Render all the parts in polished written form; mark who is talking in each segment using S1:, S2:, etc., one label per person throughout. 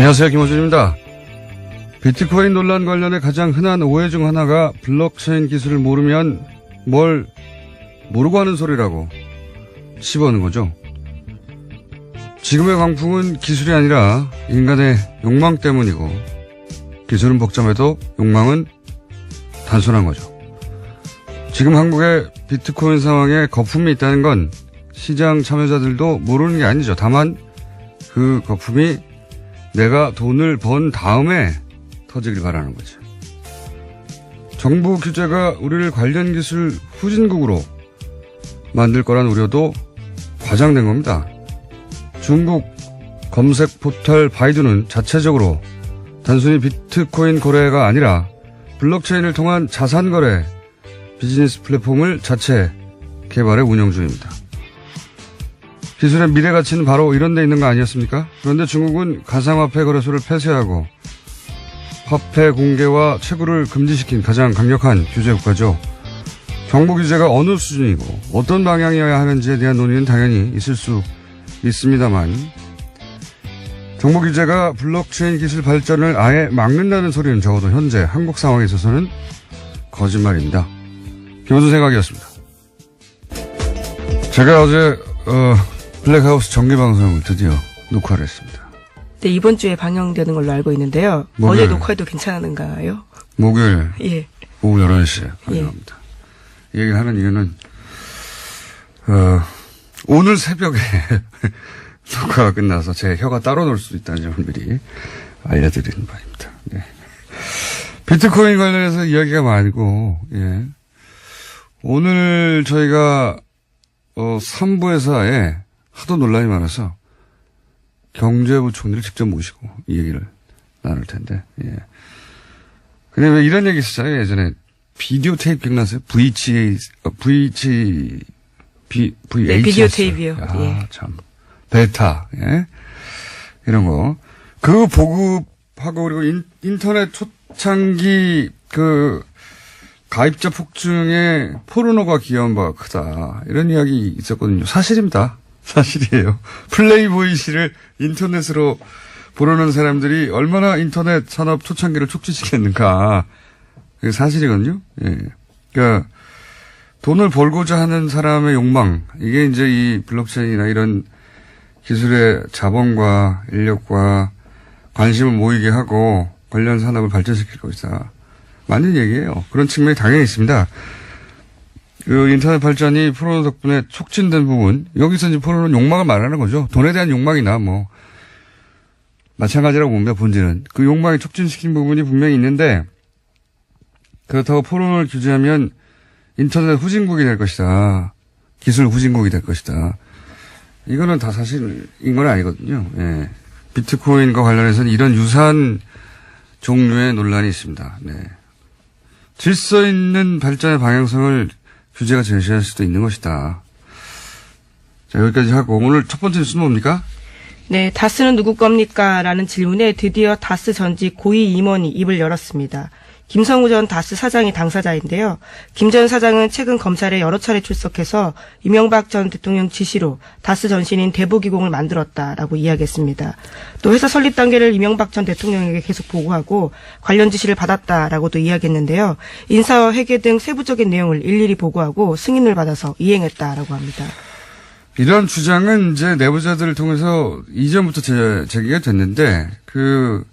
S1: 안녕하세요. 김호준입니다. 비트코인 논란 관련해 가장 흔한 오해 중 하나가 블록체인 기술을 모르면 뭘 모르고 하는 소리라고 씹어오는 거죠. 지금의 광풍은 기술이 아니라 인간의 욕망 때문이고 기술은 복잡해도 욕망은 단순한 거죠. 지금 한국의 비트코인 상황에 거품이 있다는 건 시장 참여자들도 모르는 게 아니죠. 다만 그 거품이 내가 돈을 번 다음에 터지길 바라는 거죠. 정부 규제가 우리를 관련 기술 후진국으로 만들 거란 우려도 과장된 겁니다. 중국 검색 포털 바이두는 자체적으로 단순히 비트코인 거래가 아니라 블록체인을 통한 자산 거래 비즈니스 플랫폼을 자체 개발해 운영 중입니다. 기술의 미래 가치는 바로 이런 데 있는 거 아니었습니까? 그런데 중국은 가상화폐 거래소를 폐쇄하고 화폐 공개와 채굴을 금지시킨 가장 강력한 규제 국가죠. 정부 규제가 어느 수준이고 어떤 방향이어야 하는지에 대한 논의는 당연히 있을 수 있습니다만 정부 규제가 블록체인 기술 발전을 아예 막는다는 소리는 적어도 현재 한국 상황에 있어서는 거짓말입니다. 김호준 생각이었습니다. 제가 어제 블랙하우스 정기방송을 드디어 녹화를 했습니다.
S2: 네, 이번 주에 방영되는 걸로 알고 있는데요.
S1: 목요일.
S2: 어제 녹화해도 괜찮은가요?
S1: 목요일
S2: 예.
S1: 오후 11시에 방영합니다. 이 얘기를 하는 이유는 오늘 새벽에 녹화가 끝나서 제 혀가 따로 놀 수도 있다는 점을 미리 알려드리는 바입니다. 네. 비트코인 관련해서 이야기가 많고 오늘 저희가 3부에서에 하도 논란이 많아서 경제부총리를 직접 모시고 이 얘기를 나눌 텐데, 근데 왜 이런 얘기 있었잖아요. 예전에 비디오 테이프 기억나세요? VH.
S2: 네, 비디오 테이프요.
S1: 참. 베타, 이런 거. 그거 보급하고, 그리고 인터넷 초창기 가입자 폭증에 포르노가 기여한 바가 크다. 이런 이야기 있었거든요. 사실입니다. 사실이에요. 플레이보이시를 인터넷으로 보려는 사람들이 얼마나 인터넷 산업 초창기를 촉진시켰는가. 그게 사실이거든요. 그러니까 돈을 벌고자 하는 사람의 욕망. 이게 이제 이 블록체인이나 이런 기술의 자본과 인력과 관심을 모이게 하고 관련 산업을 발전시킬 것이다. 맞는 얘기예요. 그런 측면이 당연히 있습니다. 그 인터넷 발전이 포르노 덕분에 촉진된 부분, 여기서 이제 포르노는 욕망을 말하는 거죠. 돈에 대한 욕망이나 마찬가지라고 봅니다, 본질은. 그 욕망이 촉진시킨 부분이 분명히 있는데, 그렇다고 포르노를 규제하면 인터넷 후진국이 될 것이다. 기술 후진국이 될 것이다. 이거는 다 사실인 건 아니거든요. 비트코인과 관련해서는 이런 유사한 종류의 논란이 있습니다. 질서 있는 발전의 방향성을 규제가 제시할 수도 있는 것이다. 자, 여기까지 하고 오늘 첫 번째 뉴스는 뭡니까?
S2: 네, 다스는 누구 겁니까? 라는 질문에 드디어 다스 전직 고위 임원이 입을 열었습니다. 김성우 전 다스 사장이 당사자인데요. 김 전 사장은 최근 검찰에 여러 차례 출석해서 이명박 전 대통령 지시로 다스 전신인 대부기공을 만들었다라고 이야기했습니다. 또 회사 설립 단계를 이명박 전 대통령에게 계속 보고하고 관련 지시를 받았다라고도 이야기했는데요. 인사와 회계 등 세부적인 내용을 일일이 보고하고 승인을 받아서 이행했다라고 합니다.
S1: 이런 주장은 이제 내부자들을 통해서 이전부터 제기가 됐는데 그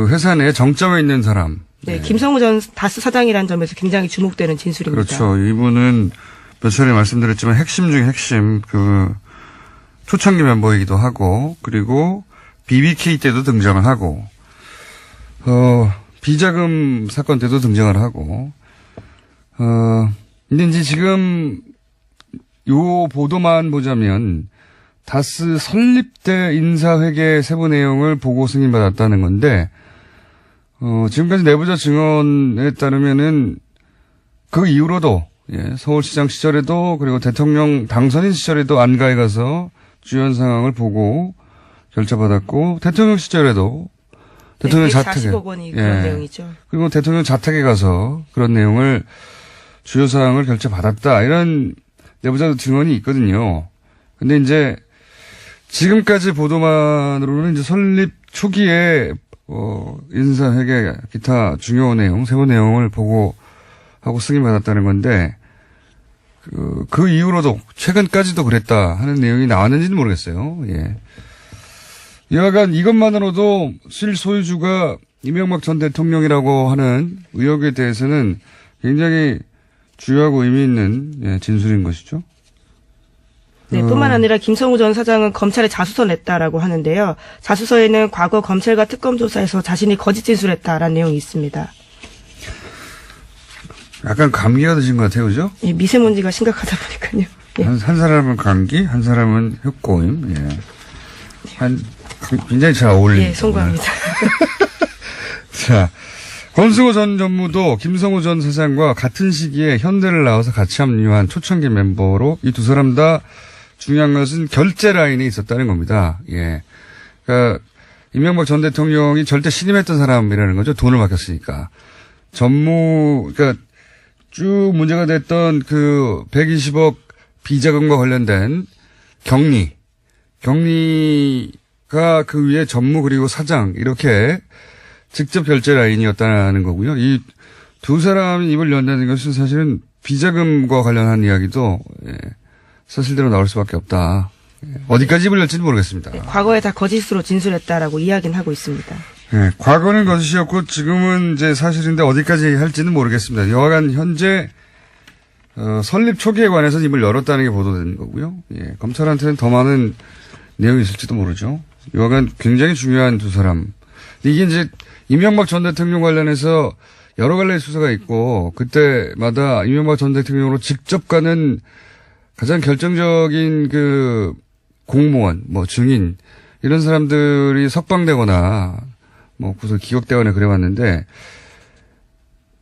S1: 회사 내에 정점에 있는 사람.
S2: 네, 김성우 전 다스 사장이라는 점에서 굉장히 주목되는 진술입니다.
S1: 그렇죠. 이분은 몇 차례 말씀드렸지만 핵심 중에 핵심, 초창기 멤버이기도 하고, 그리고 BBK 때도 등장을 하고, 비자금 사건 때도 등장을 하고, 근데 이제 지금 요 보도만 보자면, 다스 설립 때 인사회계 세부 내용을 보고 승인받았다는 건데, 지금까지 내부자 증언에 따르면은 그 이후로도, 서울시장 시절에도 그리고 대통령 당선인 시절에도 안가에 가서 주연 상황을 보고 결제받았고, 대통령 시절에도 대통령 자택에.
S2: 140억 원이 그런 내용이죠.
S1: 그리고 대통령 자택에 가서 그런 내용을 주요 사항을 결제받았다. 이런 내부자 증언이 있거든요. 근데 이제 지금까지 보도만으로는 이제 설립 초기에 인사회계 기타 중요 내용, 세부 내용을 보고하고 승인받았다는 건데 그 이후로도 최근까지도 그랬다 하는 내용이 나왔는지는 모르겠어요. 예. 여하간 이것만으로도 실소유주가 이명박 전 대통령이라고 하는 의혹에 대해서는 굉장히 주요하고 의미 있는 진술인 것이죠.
S2: 네, 뿐만 아니라 김성우 전 사장은 검찰에 자수서 냈다라고 하는데요. 자수서에는 과거 검찰과 특검 조사에서 자신이 거짓 진술했다라는 내용이 있습니다. 약간
S1: 감기가 드신 것 같아요, 그죠?
S2: 예, 미세먼지가 심각하다 보니까요. 예.
S1: 한 사람은 감기, 한 사람은 흉고임. 예. 굉장히 잘 어울립니다.
S2: 예, 송구합니다.
S1: 자, 권승호 전 전무도 김성우 전 사장과 같은 시기에 현대를 나와서 같이 합류한 초창기 멤버로 이 두 사람 다 중요한 것은 결제 라인에 있었다는 겁니다. 예. 그러니까 이명박 전 대통령이 절대 신임했던 사람이라는 거죠. 돈을 맡겼으니까. 그러니까 쭉 문제가 됐던 그 120억 비자금과 관련된 경리가 그 위에 전무 그리고 사장 이렇게 직접 결제 라인이었다는 거고요. 이 두 사람이 입을 연다는 것은 사실은 비자금과 관련한 이야기도 사실대로 나올 수밖에 없다. 어디까지 입을 열지는 모르겠습니다.
S2: 네, 과거에 다 거짓으로 진술했다라고 이야기는 하고 있습니다.
S1: 네, 과거는 거짓이었고 지금은 이제 사실인데 어디까지 할지는 모르겠습니다. 여하간 현재 설립 초기에 관해서 입을 열었다는 게 보도된 거고요. 예, 검찰한테는 더 많은 내용이 있을지도 모르죠. 여하간 굉장히 중요한 두 사람. 이게 이제 이명박 전 대통령 관련해서 여러 갈래의 수사가 있고 그때마다 이명박 전 대통령으로 직접 가는 가장 결정적인 그 공무원, 증인 이런 사람들이 석방되거나 구속 기각되거나 그래왔는데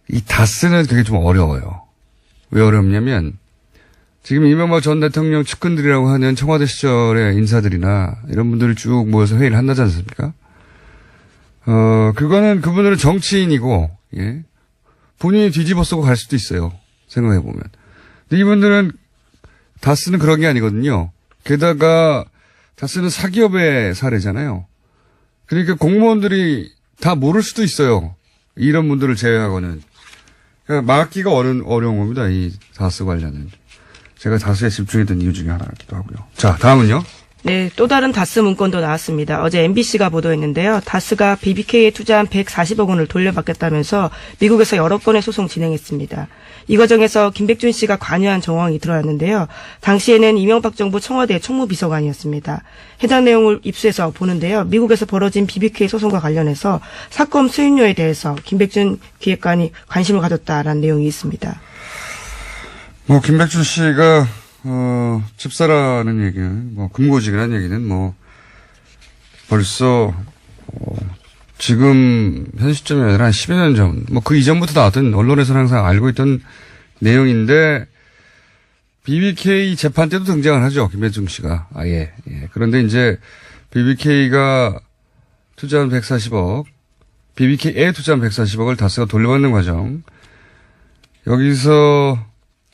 S1: 이 다스는 되게 좀 어려워요. 왜 어렵냐면 지금 이명박 전 대통령 측근들이라고 하는 청와대 시절의 인사들이나 이런 분들을 쭉 모여서 회의를 한다지 않습니까? 그분들은 정치인이고, 예. 본인이 뒤집어 쓰고 갈 수도 있어요. 생각해보면. 근데 이분들은 다스는 그런 게 아니거든요. 게다가 다스는 사기업의 사례잖아요. 그러니까 공무원들이 다 모를 수도 있어요. 이런 분들을 제외하고는. 그러니까 막기가 어려운 겁니다. 이 다스 관련은. 제가 다스에 집중했던 이유 중에 하나이기도 하고요. 자, 다음은요.
S2: 네, 또 다른 다스 문건도 나왔습니다. 어제 MBC가 보도했는데요. 다스가 BBK에 투자한 140억 원을 돌려받겠다면서 미국에서 여러 건의 소송 진행했습니다. 이 과정에서 김백준 씨가 관여한 정황이 드러났는데요. 당시에는 이명박 정부 청와대 총무비서관이었습니다. 해당 내용을 입수해서 보는데요. 미국에서 벌어진 BBK 소송과 관련해서 사건 수임료에 대해서 김백준 기획관이 관심을 가졌다라는 내용이 있습니다.
S1: 김백준 씨가 집사라는 얘기는, 금고직이라는 얘기는 벌써, 지금, 현 시점이 아니라 한 10여 년 전, 그 이전부터 나왔던 언론에서는 항상 알고 있던 내용인데, BBK 재판 때도 등장을 하죠. 김백준 씨가. 아예. 예. 그런데 이제, BBK가 투자한 140억, BBK에 투자한 140억을 다스가 돌려받는 과정. 여기서,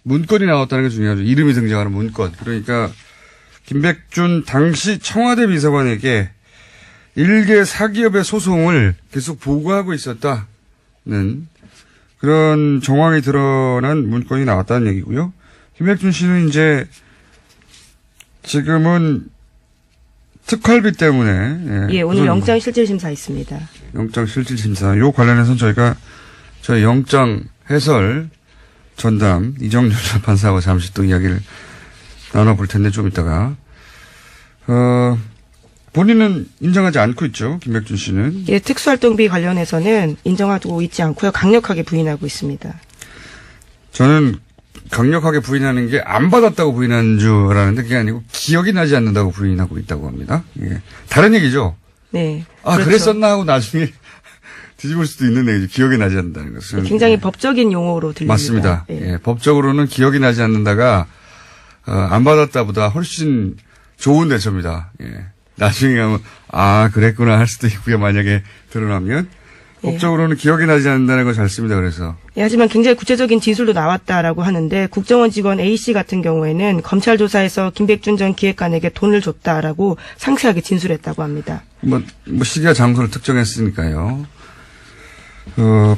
S1: 문건이 나왔다는 게 중요하죠. 이름이 등장하는 문건. 그러니까 김백준 당시 청와대 비서관에게 일개 사기업의 소송을 계속 보고하고 있었다는 그런 정황이 드러난 문건이 나왔다는 얘기고요. 김백준 씨는 이제 지금은 특활비 때문에
S2: 예, 오늘 영장 실질심사 있습니다.
S1: 영장 실질심사. 요 관련해서는 저희가 저희 영장 해설 전담 이정렬 판사하고 잠시 또 이야기를 나눠볼 텐데 좀 이따가 본인은 인정하지 않고 있죠. 김백준 씨는.
S2: 예, 특수활동비 관련해서는 인정하고 있지 않고요. 강력하게 부인하고 있습니다.
S1: 저는 강력하게 부인하는 게 안 받았다고 부인하는 줄 알았는데 그게 아니고 기억이 나지 않는다고 부인하고 있다고 합니다. 예. 다른 얘기죠.
S2: 네.
S1: 그렇죠. 그랬었나 하고 나중에 뒤집을 수도 있는 얘기죠. 기억이 나지 않는다는 것은.
S2: 굉장히 법적인 용어로 들립니다.
S1: 맞습니다.
S2: 예.
S1: 예, 법적으로는 기억이 나지 않는다가 안 받았다보다 훨씬 좋은 대처입니다. 예. 나중에 가면 그랬구나 할 수도 있고요. 만약에 드러나면. 법적으로는 기억이 나지 않는다는 걸 잘 씁니다. 그래서.
S2: 예, 하지만 굉장히 구체적인 진술도 나왔다라고 하는데 국정원 직원 A씨 같은 경우에는 검찰 조사에서 김백준 전 기획관에게 돈을 줬다라고 상세하게 진술했다고 합니다.
S1: 뭐 시기와 장소를 특정했으니까요.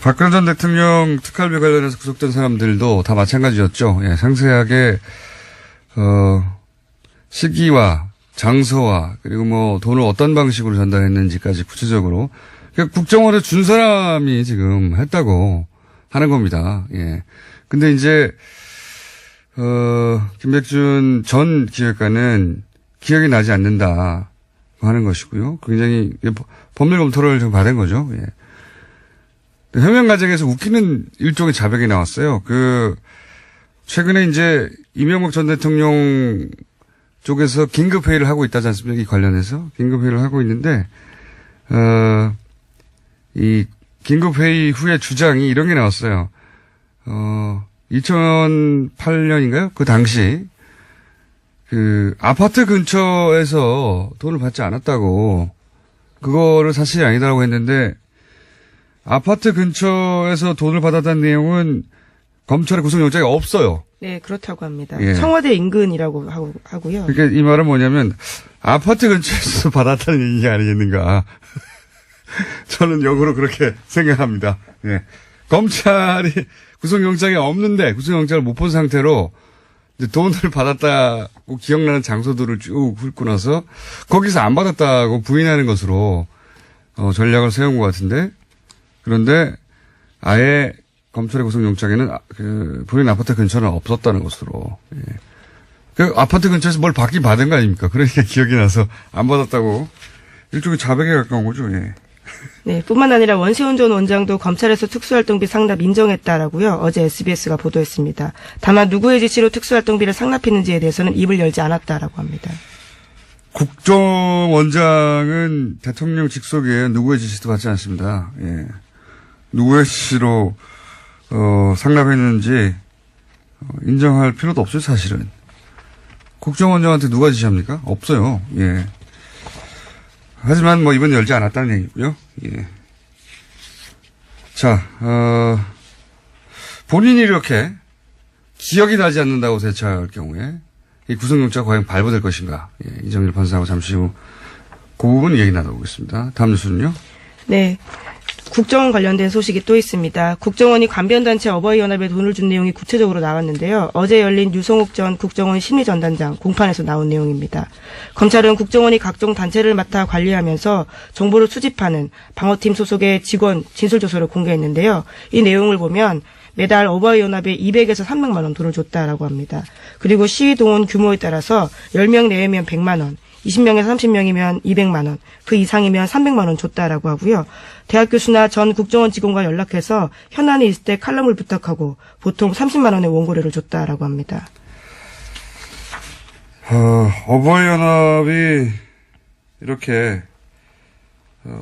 S1: 박근혜 전 대통령 특활비 관련해서 구속된 사람들도 다 마찬가지였죠. 예, 상세하게 시기와 장소와 그리고 뭐 돈을 어떤 방식으로 전달했는지까지 구체적으로 그러니까 국정원에 준 사람이 지금 했다고 하는 겁니다. 예. 근데 이제 김백준 전 기획관은 기억이 나지 않는다 하는 것이고요. 굉장히 법률 검토를 좀 받은 거죠. 예. 해명 과정에서 웃기는 일종의 자백이 나왔어요. 최근에 이제 이명박 전 대통령 쪽에서 긴급회의를 하고 있다지 않습니까? 이 관련해서. 긴급회의를 하고 있는데, 이 긴급회의 후에 주장이 이런 게 나왔어요. 2008년인가요? 그 당시, 아파트 근처에서 돈을 받지 않았다고, 그거를 사실이 아니다라고 했는데, 아파트 근처에서 돈을 받았다는 내용은 검찰의 구속영장이 없어요.
S2: 네, 그렇다고 합니다.
S1: 예.
S2: 청와대 인근이라고 하고요.
S1: 그러니까 이 말은 뭐냐면 아파트 근처에서 받았다는 얘기가 아니겠는가. 저는 역으로 그렇게 생각합니다. 예. 검찰이 구속영장이 없는데 구속영장을 못 본 상태로 이제 돈을 받았다고 기억나는 장소들을 쭉 훑고 나서 거기서 안 받았다고 부인하는 것으로 전략을 세운 것 같은데 그런데 아예 검찰의 구속영장에는 본인 아파트 근처는 없었다는 것으로. 예. 아파트 근처에서 뭘 받긴 받은 거 아닙니까? 그러니까 기억이 나서 안 받았다고 일종의 자백에 가까운 거죠. 예.
S2: 네, 뿐만 아니라 원세훈 전 원장도 검찰에서 특수활동비 상납 인정했다라고요. 어제 SBS가 보도했습니다. 다만 누구의 지시로 특수활동비를 상납했는지에 대해서는 입을 열지 않았다라고 합니다.
S1: 국정원장은 대통령 직속에 누구의 지시도 받지 않습니다. 예. 누구의 지시로 상납했는지 인정할 필요도 없어요, 사실은. 국정원장한테 누가 지시합니까? 없어요. 예. 하지만 뭐 입은 열지 않았다는 얘기고요. 예. 자, 본인이 이렇게 기억이 나지 않는다고 대처할 경우에 이 구속영장 과연 발부될 것인가? 예, 이정일 판사하고 잠시 후 그 부분 얘기 나눠보겠습니다. 다음 뉴스는요?
S2: 네. 국정원 관련된 소식이 또 있습니다. 국정원이 관변단체 어버이연합에 돈을 준 내용이 구체적으로 나왔는데요. 어제 열린 유성욱 전 국정원 심의전단장 공판에서 나온 내용입니다. 검찰은 국정원이 각종 단체를 맡아 관리하면서 정보를 수집하는 방어팀 소속의 직원 진술조서를 공개했는데요. 이 내용을 보면 매달 어버이연합에 200에서 300만 원 돈을 줬다라고 합니다. 그리고 시위 동원 규모에 따라서 10명 내외면 100만 원, 20명에서 30명이면 200만 원, 그 이상이면 300만 원 줬다라고 하고요. 대학 교수나 전 국정원 직원과 연락해서 현안이 있을 때 칼럼을 부탁하고 보통 30만 원의 원고료를 줬다라고 합니다.
S1: 어버이연합이 이렇게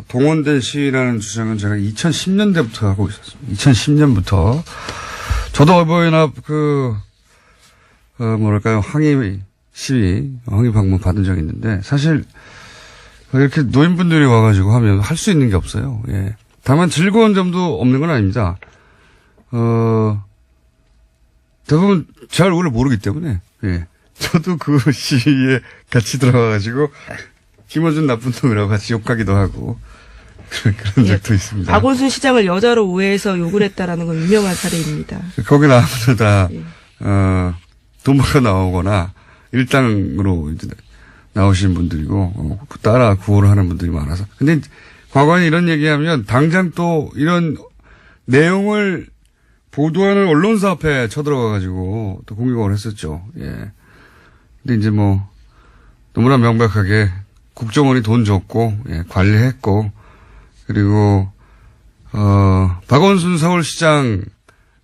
S1: 동원된 시위라는 주장은 제가 2010년대부터 하고 있었습니다. 2010년부터 저도 어버이연합 항의 시위, 항의 방문 받은 적이 있는데 사실 이렇게 노인분들이 와가지고 하면 할 수 있는 게 없어요. 예. 다만 즐거운 점도 없는 건 아닙니다. 대부분 잘 우리를 모르기 때문에, 예. 저도 그 시위에 같이 들어가가지고, 김어준 나쁜 놈이라고 같이 욕하기도 하고, 그런 적도 있습니다.
S2: 박원순 시장을 여자로 오해해서 욕을 했다라는 건 유명한 사례입니다.
S1: 거기 나오면 다, 돈 받아 나오거나, 일당으로 이제 나오시는 분들이고, 따라 구호를 하는 분들이 많아서. 근데 과거에 이런 얘기하면 당장 또 이런 내용을 보도하는 언론사 앞에 쳐들어가가지고 또 공격을 했었죠. 예. 근데 이제 뭐, 너무나 명백하게 국정원이 돈 줬고, 예, 관리했고, 그리고, 박원순 서울시장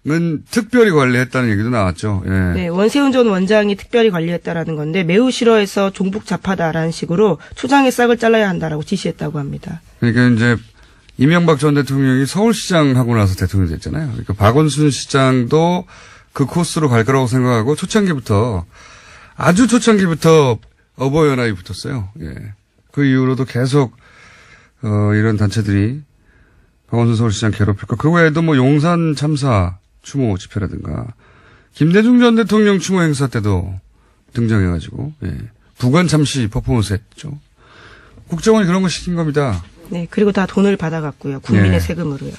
S1: 은 특별히 관리했다는 얘기도 나왔죠. 예.
S2: 네, 원세훈 전 원장이 특별히 관리했다라는 건데 매우 싫어해서 종북 좌파다라는 식으로 초장의 싹을 잘라야 한다라고 지시했다고 합니다.
S1: 그러니까 이제 이명박 전 대통령이 서울시장 하고 나서 대통령이 됐잖아요. 그러니까 박원순 시장도 그 코스로 갈 거라고 생각하고 아주 초창기부터 박원순 서울시장 괴롭혔고, 그 외에도 뭐 용산 참사 추모 집회라든가, 김대중 전 대통령 추모 행사 때도 등장해가지고, 예. 부관 참시 퍼포먼스 했죠. 국정원이 그런 거 시킨 겁니다.
S2: 네, 그리고 다 돈을 받아갔고요. 국민의
S1: 네.
S2: 세금으로요.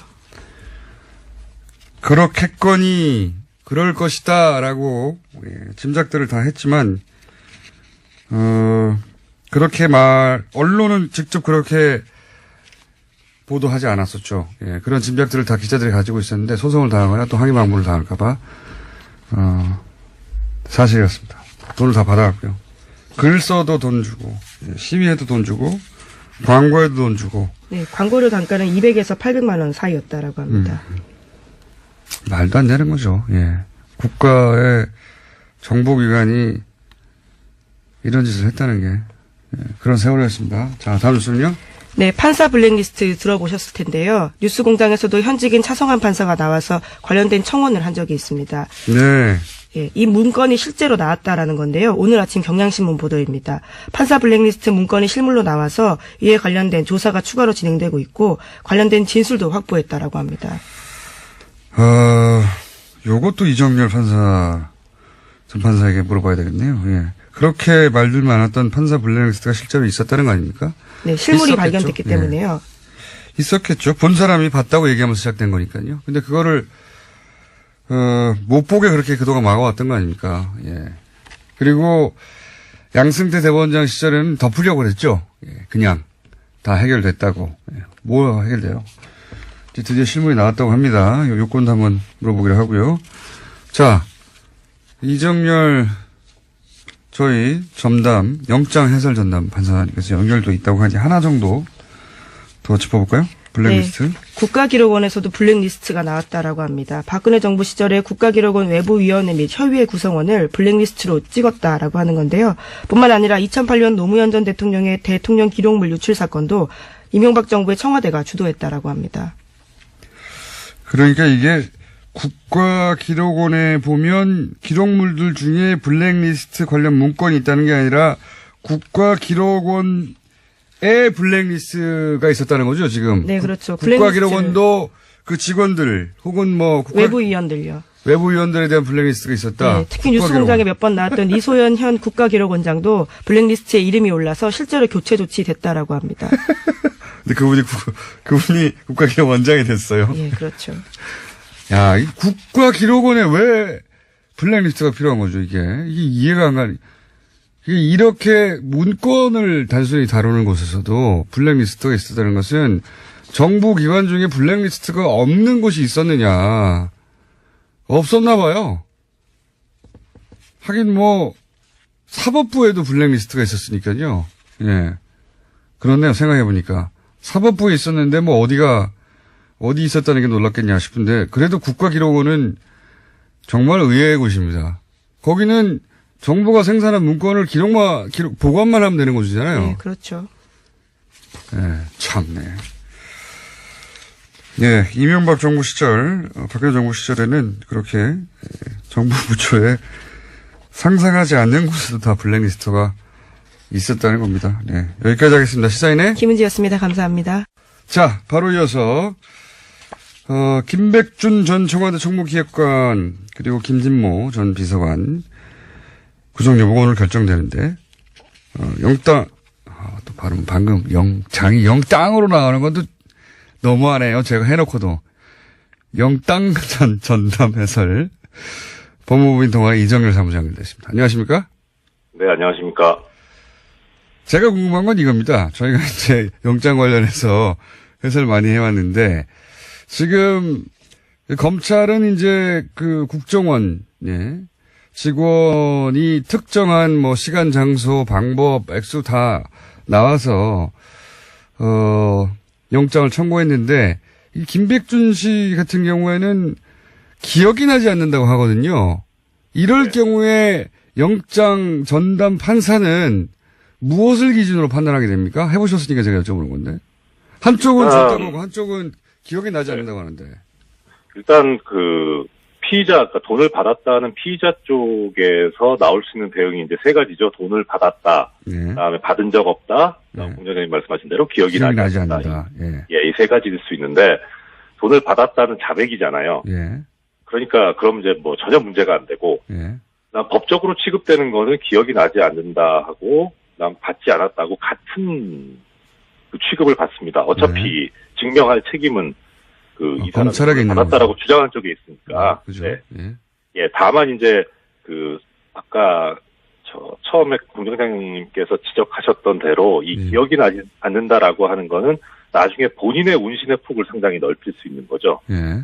S1: 그렇겠거니, 그럴 것이다라고, 예, 짐작들을 다 했지만, 그렇게 언론은 직접 그렇게 보도하지 않았었죠. 예, 그런 짐작들을 다 기자들이 가지고 있었는데, 소송을 당하거나 또 항의방문을 당할까봐, 사실이었습니다. 돈을 다 받아갔고요. 글 써도 돈 주고, 예, 시위해도 돈 주고, 광고에도 돈 주고.
S2: 네, 광고료 단가는 200에서 800만 원 사이였다라고 합니다.
S1: 말도 안 되는 거죠. 예. 국가의 정보기관이 이런 짓을 했다는 게, 예, 그런 세월이었습니다. 자, 다음 뉴스는요?
S2: 네, 판사 블랙리스트 들어보셨을 텐데요. 뉴스공장에서도 현직인 차성한 판사가 나와서 관련된 청원을 한 적이 있습니다.
S1: 네.
S2: 예, 이 문건이 실제로 나왔다라는 건데요. 오늘 아침 경향신문 보도입니다. 판사 블랙리스트 문건이 실물로 나와서 이에 관련된 조사가 추가로 진행되고 있고 관련된 진술도 확보했다라고 합니다.
S1: 요것도 이정열 전 판사에게 물어봐야 되겠네요. 예. 그렇게 말들 많았던 판사 블랙리스트가 실제로 있었다는 거 아닙니까?
S2: 네, 실물이
S1: 있었겠죠.
S2: 발견됐기
S1: 예.
S2: 때문에요.
S1: 있었겠죠. 본 사람이 봤다고 얘기하면서 시작된 거니까요. 근데 그거를 못 보게 그렇게 그동안 막아왔던 거 아닙니까? 예. 그리고 양승태 대법원장 시절에는 덮으려고 그랬죠. 예. 그냥 다 해결됐다고. 예. 뭐 해결돼요? 이제 드디어 실물이 나왔다고 합니다. 요건도 한번 물어보기로 하고요. 자, 이정열 저희 전담 영장 해설 전담 판사님께서 연결도 있다고 하니 하나 정도 더 짚어볼까요? 블랙리스트.
S2: 네, 국가기록원에서도 블랙리스트가 나왔다라고 합니다. 박근혜 정부 시절에 국가기록원 외부위원회 및 협의회 구성원을 블랙리스트로 찍었다라고 하는 건데요. 뿐만 아니라 2008년 노무현 전 대통령의 대통령 기록물 유출 사건도 이명박 정부의 청와대가 주도했다라고 합니다.
S1: 그러니까 이게 국가기록원에 보면 기록물들 중에 블랙리스트 관련 문건이 있다는 게 아니라 국가기록원에 블랙리스트가 있었다는 거죠, 지금.
S2: 네, 그렇죠.
S1: 국가기록원도 그 직원들 혹은 뭐
S2: 외부위원들요.
S1: 외부위원들에 대한 블랙리스트가 있었다.
S2: 네, 특히 뉴스공장에 몇 번 나왔던 이소연 현 국가기록원장도 블랙리스트에 이름이 올라서 실제로 교체 조치됐다라고 합니다.
S1: 근데 그분이 국가기록원장이 됐어요.
S2: 예, 그렇죠.
S1: 야, 이 국가기록원에 왜 블랙리스트가 필요한 거죠, 이게 이해가 안 가니. 이렇게 문건을 단순히 다루는 곳에서도 블랙리스트가 있었다는 것은 정부 기관 중에 블랙리스트가 없는 곳이 있었느냐. 없었나 봐요. 하긴 뭐 사법부에도 블랙리스트가 있었으니까요. 예. 그렇네요. 생각해보니까. 사법부에 있었는데 뭐 어디 있었다는 게 놀랍겠냐 싶은데 그래도 국가기록원은 정말 의외의 곳입니다. 거기는 정부가 생산한 문건을 보관만 하면 되는 곳이잖아요.
S2: 네, 그렇죠.
S1: 네, 참네. 예, 이명박 정부 시절, 박근혜 정부 시절에는 그렇게 정부 부처에 상상하지 않는 곳에도 다 블랙리스트가 있었다는 겁니다. 네, 여기까지 하겠습니다. 시사인의
S2: 김은지였습니다. 감사합니다.
S1: 자, 바로 이어서 김백준 전 청와대 총무기획관 그리고 김진모 전 비서관 구속 여부가 오늘 결정되는데 영장 또 발음 방금 영장이 영땅으로 나가는 것도 너무하네요. 제가 해놓고도 영땅 전담 해설 법무부인 동아 이정열 사무장님 되십니다. 안녕하십니까?
S3: 네, 안녕하십니까?
S1: 제가 궁금한 건 이겁니다. 저희가 이제 영장 관련해서 해설 많이 해왔는데 지금 검찰은 이제 그 국정원 직원이 특정한 뭐 시간, 장소, 방법, 액수 다 나와서 영장을 청구했는데 이 김백준 씨 같은 경우에는 기억이 나지 않는다고 하거든요. 이럴 경우에 영장 전담 판사는 무엇을 기준으로 판단하게 됩니까? 해보셨으니까 제가 여쭤보는 건데. 한쪽은 줬다고 하고 한쪽은 기억이 나지 않는다고 하는데.
S3: 일단 피의자, 돈을 받았다는 피의자 쪽에서 나올 수 있는 대응이 이제 세 가지죠. 돈을 받았다.
S1: 네.
S3: 그다음에 받은 적 없다.
S1: 네.
S3: 공장장님 말씀하신 대로 기억이 나지 않는다.
S1: 예.
S3: 이 세 가지일 수 있는데, 돈을 받았다는 자백이잖아요.
S1: 예.
S3: 그러니까 그럼 이제 뭐 전혀 문제가 안 되고
S1: 예.
S3: 난 법적으로 취급되는 거는 기억이 나지 않는다 하고 난 받지 않았다고 같은 그 취급을 받습니다. 어차피 증명할 책임은 이 사람이
S1: 검찰에게 있는
S3: 받았다라고
S1: 거죠.
S3: 주장한 쪽에 있으니까.
S1: 그죠.
S3: 네.
S1: 예.
S3: 예, 다만 이제 아까 처음에 공정장님께서 지적하셨던 대로 이 기억이 나지 않는다라고 하는 거는 나중에 본인의 운신의 폭을 상당히 넓힐 수 있는 거죠.
S1: 예.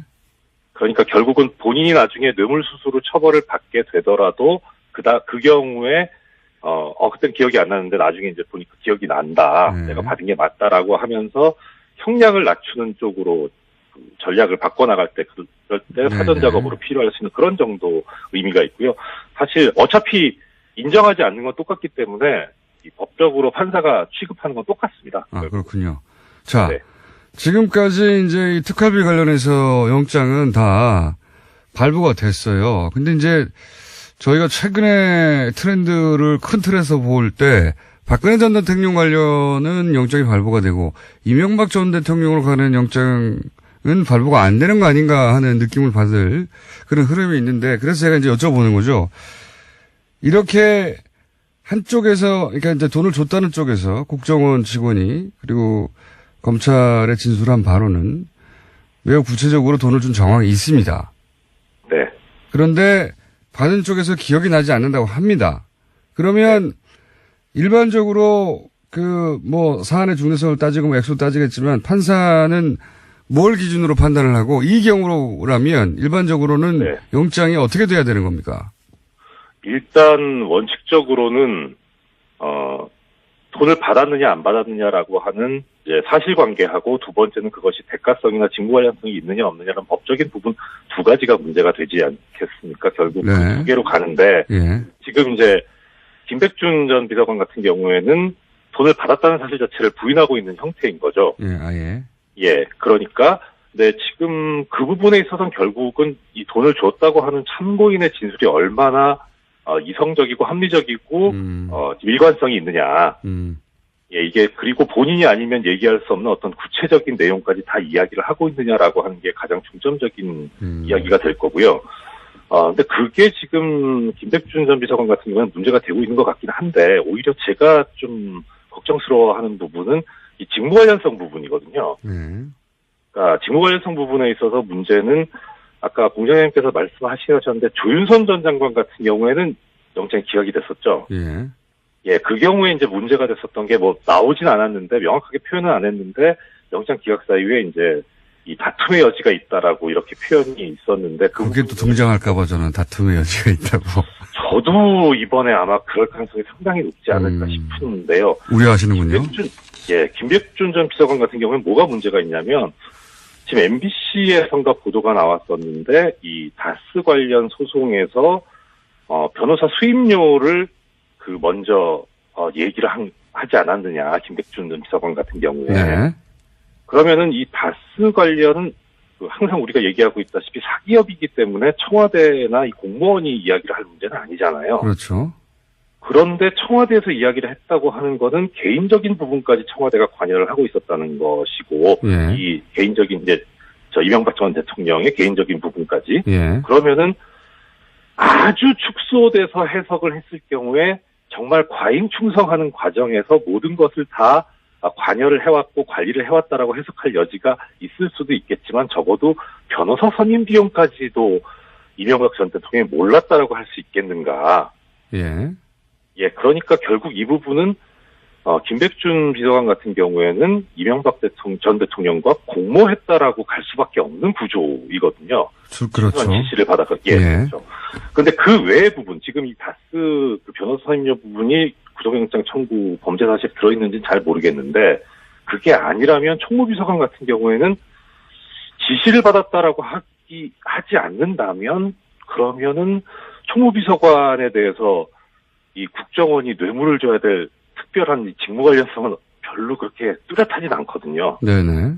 S3: 그러니까 결국은 본인이 나중에 뇌물수수로 처벌을 받게 되더라도 그 경우에 그땐 기억이 안 나는데 나중에 이제 보니까 기억이 난다. 내가 받은 게 맞다라고 하면서 형량을 낮추는 쪽으로 전략을 바꿔나갈 때 그럴 때 사전 작업으로 필요할 수 있는 그런 정도 의미가 있고요. 사실 어차피 인정하지 않는 건 똑같기 때문에 이 법적으로 판사가 취급하는 건 똑같습니다.
S1: 아, 그렇군요. 자,
S3: 네.
S1: 지금까지 이제 이 특활비 관련해서 영장은 다 발부가 됐어요. 근데 이제 저희가 최근에 트렌드를 큰 틀에서 볼 때 박근혜 전 대통령 관련은 영장이 발부가 되고 이명박 전 대통령으로 가는 영장은 발부가 안 되는 거 아닌가 하는 느낌을 받을 그런 흐름이 있는데 그래서 제가 이제 여쭤보는 거죠. 이렇게 한쪽에서 그러니까 이제 돈을 줬다는 쪽에서 국정원 직원이 그리고 검찰에 진술한 바로는 매우 구체적으로 돈을 준 정황이 있습니다.
S3: 네.
S1: 그런데 받은 쪽에서 기억이 나지 않는다고 합니다. 그러면 일반적으로 사안의 중대성을 따지고 액수 따지겠지만 판사는 뭘 기준으로 판단을 하고 이 경우라면 일반적으로는
S3: 네.
S1: 영장이 어떻게 돼야 되는 겁니까?
S3: 일단 원칙적으로는 돈을 받았느냐 안 받았느냐라고 하는 이제 사실관계하고 두 번째는 그것이 대가성이나 직무관련성이 있느냐 없느냐는 법적인 부분 두 가지가 문제가 되지 않겠습니까? 결국
S1: 네.
S3: 그 두 개로 가는데
S1: 예.
S3: 지금 이제 김백준 전 비서관 같은 경우에는 돈을 받았다는 사실 자체를 부인하고 있는 형태인 거죠.
S1: 예, 아예.
S3: 예, 그러니까 지금 그 부분에 있어서는 결국은 이 돈을 줬다고 하는 참고인의 진술이 얼마나 이성적이고 합리적이고 일관성이 있느냐. 예, 이게 그리고 본인이 아니면 얘기할 수 없는 어떤 구체적인 내용까지 다 이야기를 하고 있느냐라고 하는 게 가장 중점적인 이야기가 될 거고요. 근데 그게 지금 김백준 전 비서관 같은 경우는 문제가 되고 있는 것 같긴 한데 오히려 제가 좀 걱정스러워하는 부분은 이 직무 관련성 부분이거든요. 그러니까 직무 관련성 부분에 있어서 문제는 아까 공장장님께서 말씀하셨는데 조윤선 전 장관 같은 경우에는 영장이 기각이 됐었죠.
S1: 예.
S3: 예, 그 경우에 이제 문제가 됐었던 게 나오진 않았는데 명확하게 표현은 안 했는데 영장 기각 사유에 이제 이 다툼의 여지가 있다라고 이렇게 표현이 있었는데
S1: 그게 또 등장할까봐 저는 다툼의 여지가 있다고.
S3: 저도 이번에 아마 그럴 가능성이 상당히 높지 않을까 싶은데요.
S1: 우려하시는군요.
S3: 김백준 전 비서관 같은 경우는 뭐가 문제가 있냐면 지금 MBC에선가 보도가 나왔었는데 이 다스 관련 소송에서 변호사 수임료를 먼저 얘기를 하지 않았느냐 김백준 전 비서관 같은 경우에.
S1: 네.
S3: 그러면은 이 다스 관련은 항상 우리가 얘기하고 있다시피 사기업이기 때문에 청와대나 이 공무원이 이야기를 할 문제는 아니잖아요.
S1: 그렇죠.
S3: 그런데 청와대에서 이야기를 했다고 하는 것은 개인적인 부분까지 청와대가 관여를 하고 있었다는 것이고,
S1: 예.
S3: 이 개인적인 이명박 전 대통령의 개인적인 부분까지.
S1: 예.
S3: 그러면은 아주 축소돼서 해석을 했을 경우에 정말 과잉 충성하는 과정에서 모든 것을 다 관여를 해왔고 관리를 해왔다라고 해석할 여지가 있을 수도 있겠지만 적어도 변호사 선임 비용까지도 이명박 전 대통령이 몰랐다라고 할 수 있겠는가.
S1: 예.
S3: 예, 그러니까 결국 이 부분은 김백준 비서관 같은 경우에는 이명박 전 대통령과 공모했다라고 갈 수밖에 없는 구조이거든요.
S1: 그렇죠.
S3: 지시를 받아서 예. 그렇죠. 그런데 그 외의 부분, 지금 이 다스 변호사 선임료 부분이 구속영장 청구 범죄 사실이 들어있는지는 잘 모르겠는데 그게 아니라면 총무비서관 같은 경우에는 지시를 받았다라고 하지 않는다면 그러면은 총무비서관에 대해서 이 국정원이 뇌물을 줘야 될 특별한 직무 관련성은 별로 그렇게 뚜렷하진 않거든요.
S1: 네네.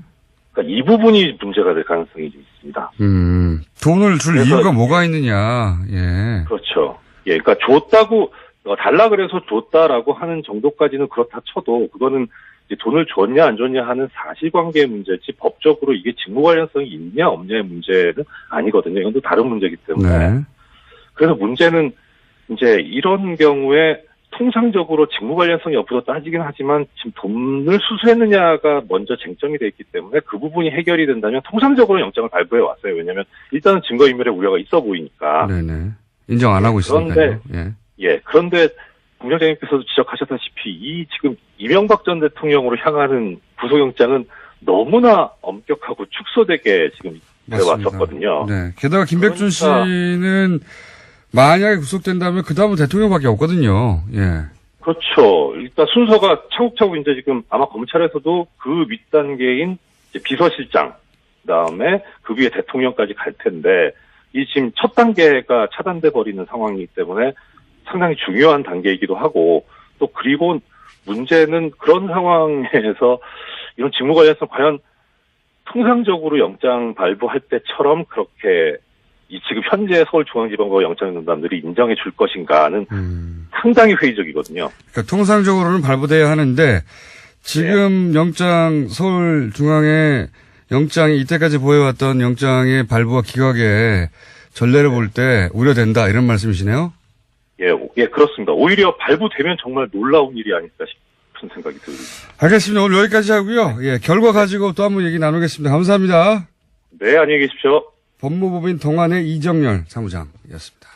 S3: 그러니까 이 부분이 문제가 될 가능성이 좀 있습니다.
S1: 돈을 줄 이유가 뭐가 있느냐. 예.
S3: 그렇죠. 예, 그러니까 달라 그래서 줬다라고 하는 정도까지는 그렇다 쳐도 그거는 이제 돈을 줬냐 안 줬냐 하는 사실관계 문제지 법적으로 이게 직무 관련성이 있냐 없냐의 문제는 아니거든요. 이건 또 다른 문제이기 때문에.
S1: 네.
S3: 그래서 문제는 이제 이런 경우에 통상적으로 직무 관련성이 여부도 따지긴 하지만 지금 돈을 수수했느냐가 먼저 쟁점이 돼 있기 때문에 그 부분이 해결이 된다면 통상적으로 영장을 발부해 왔어요. 왜냐하면 일단은 증거인멸의 우려가 있어 보이니까.
S1: 네네. 인정 안 하고 있으니까요.
S3: 그런데 그런데 국장님께서도 지적하셨다시피 이 지금 이명박 전 대통령으로 향하는 구속영장은 너무나 엄격하고 축소되게 지금 되어왔었거든요.
S1: 네. 게다가 김백준
S3: 그러니까
S1: 씨는 만약에 구속된다면 그 다음은 대통령밖에 없거든요. 예.
S3: 그렇죠. 일단 순서가 차곡차곡 이제 지금 아마 검찰에서도 그 윗단계인 이제 비서실장, 그다음에 그 위에 대통령까지 갈 텐데 이 지금 첫 단계가 차단돼 버리는 상황이기 때문에 상당히 중요한 단계이기도 하고 또 그리고 문제는 그런 상황에서 이런 직무 관련성 과연 통상적으로 영장 발부할 때처럼 그렇게 이 지금 현재 서울중앙지방법 영장전담들이 인정해 줄 것인가는 상당히 회의적이거든요.
S1: 그러니까 통상적으로는 발부돼야 하는데 지금 영장 서울중앙의 영장이 이때까지 보여왔던 영장의 발부와 기각의 전례를 볼 때 우려된다 이런 말씀이시네요?
S3: 예, 그렇습니다. 오히려 발부되면 정말 놀라운 일이 아닐까 싶은 생각이 듭니다.
S1: 알겠습니다. 오늘 여기까지 하고요. 예, 결과 가지고 또 한번 얘기 나누겠습니다. 감사합니다.
S3: 네, 안녕히 계십시오.
S1: 법무법인 동안의 이정열 사무장이었습니다.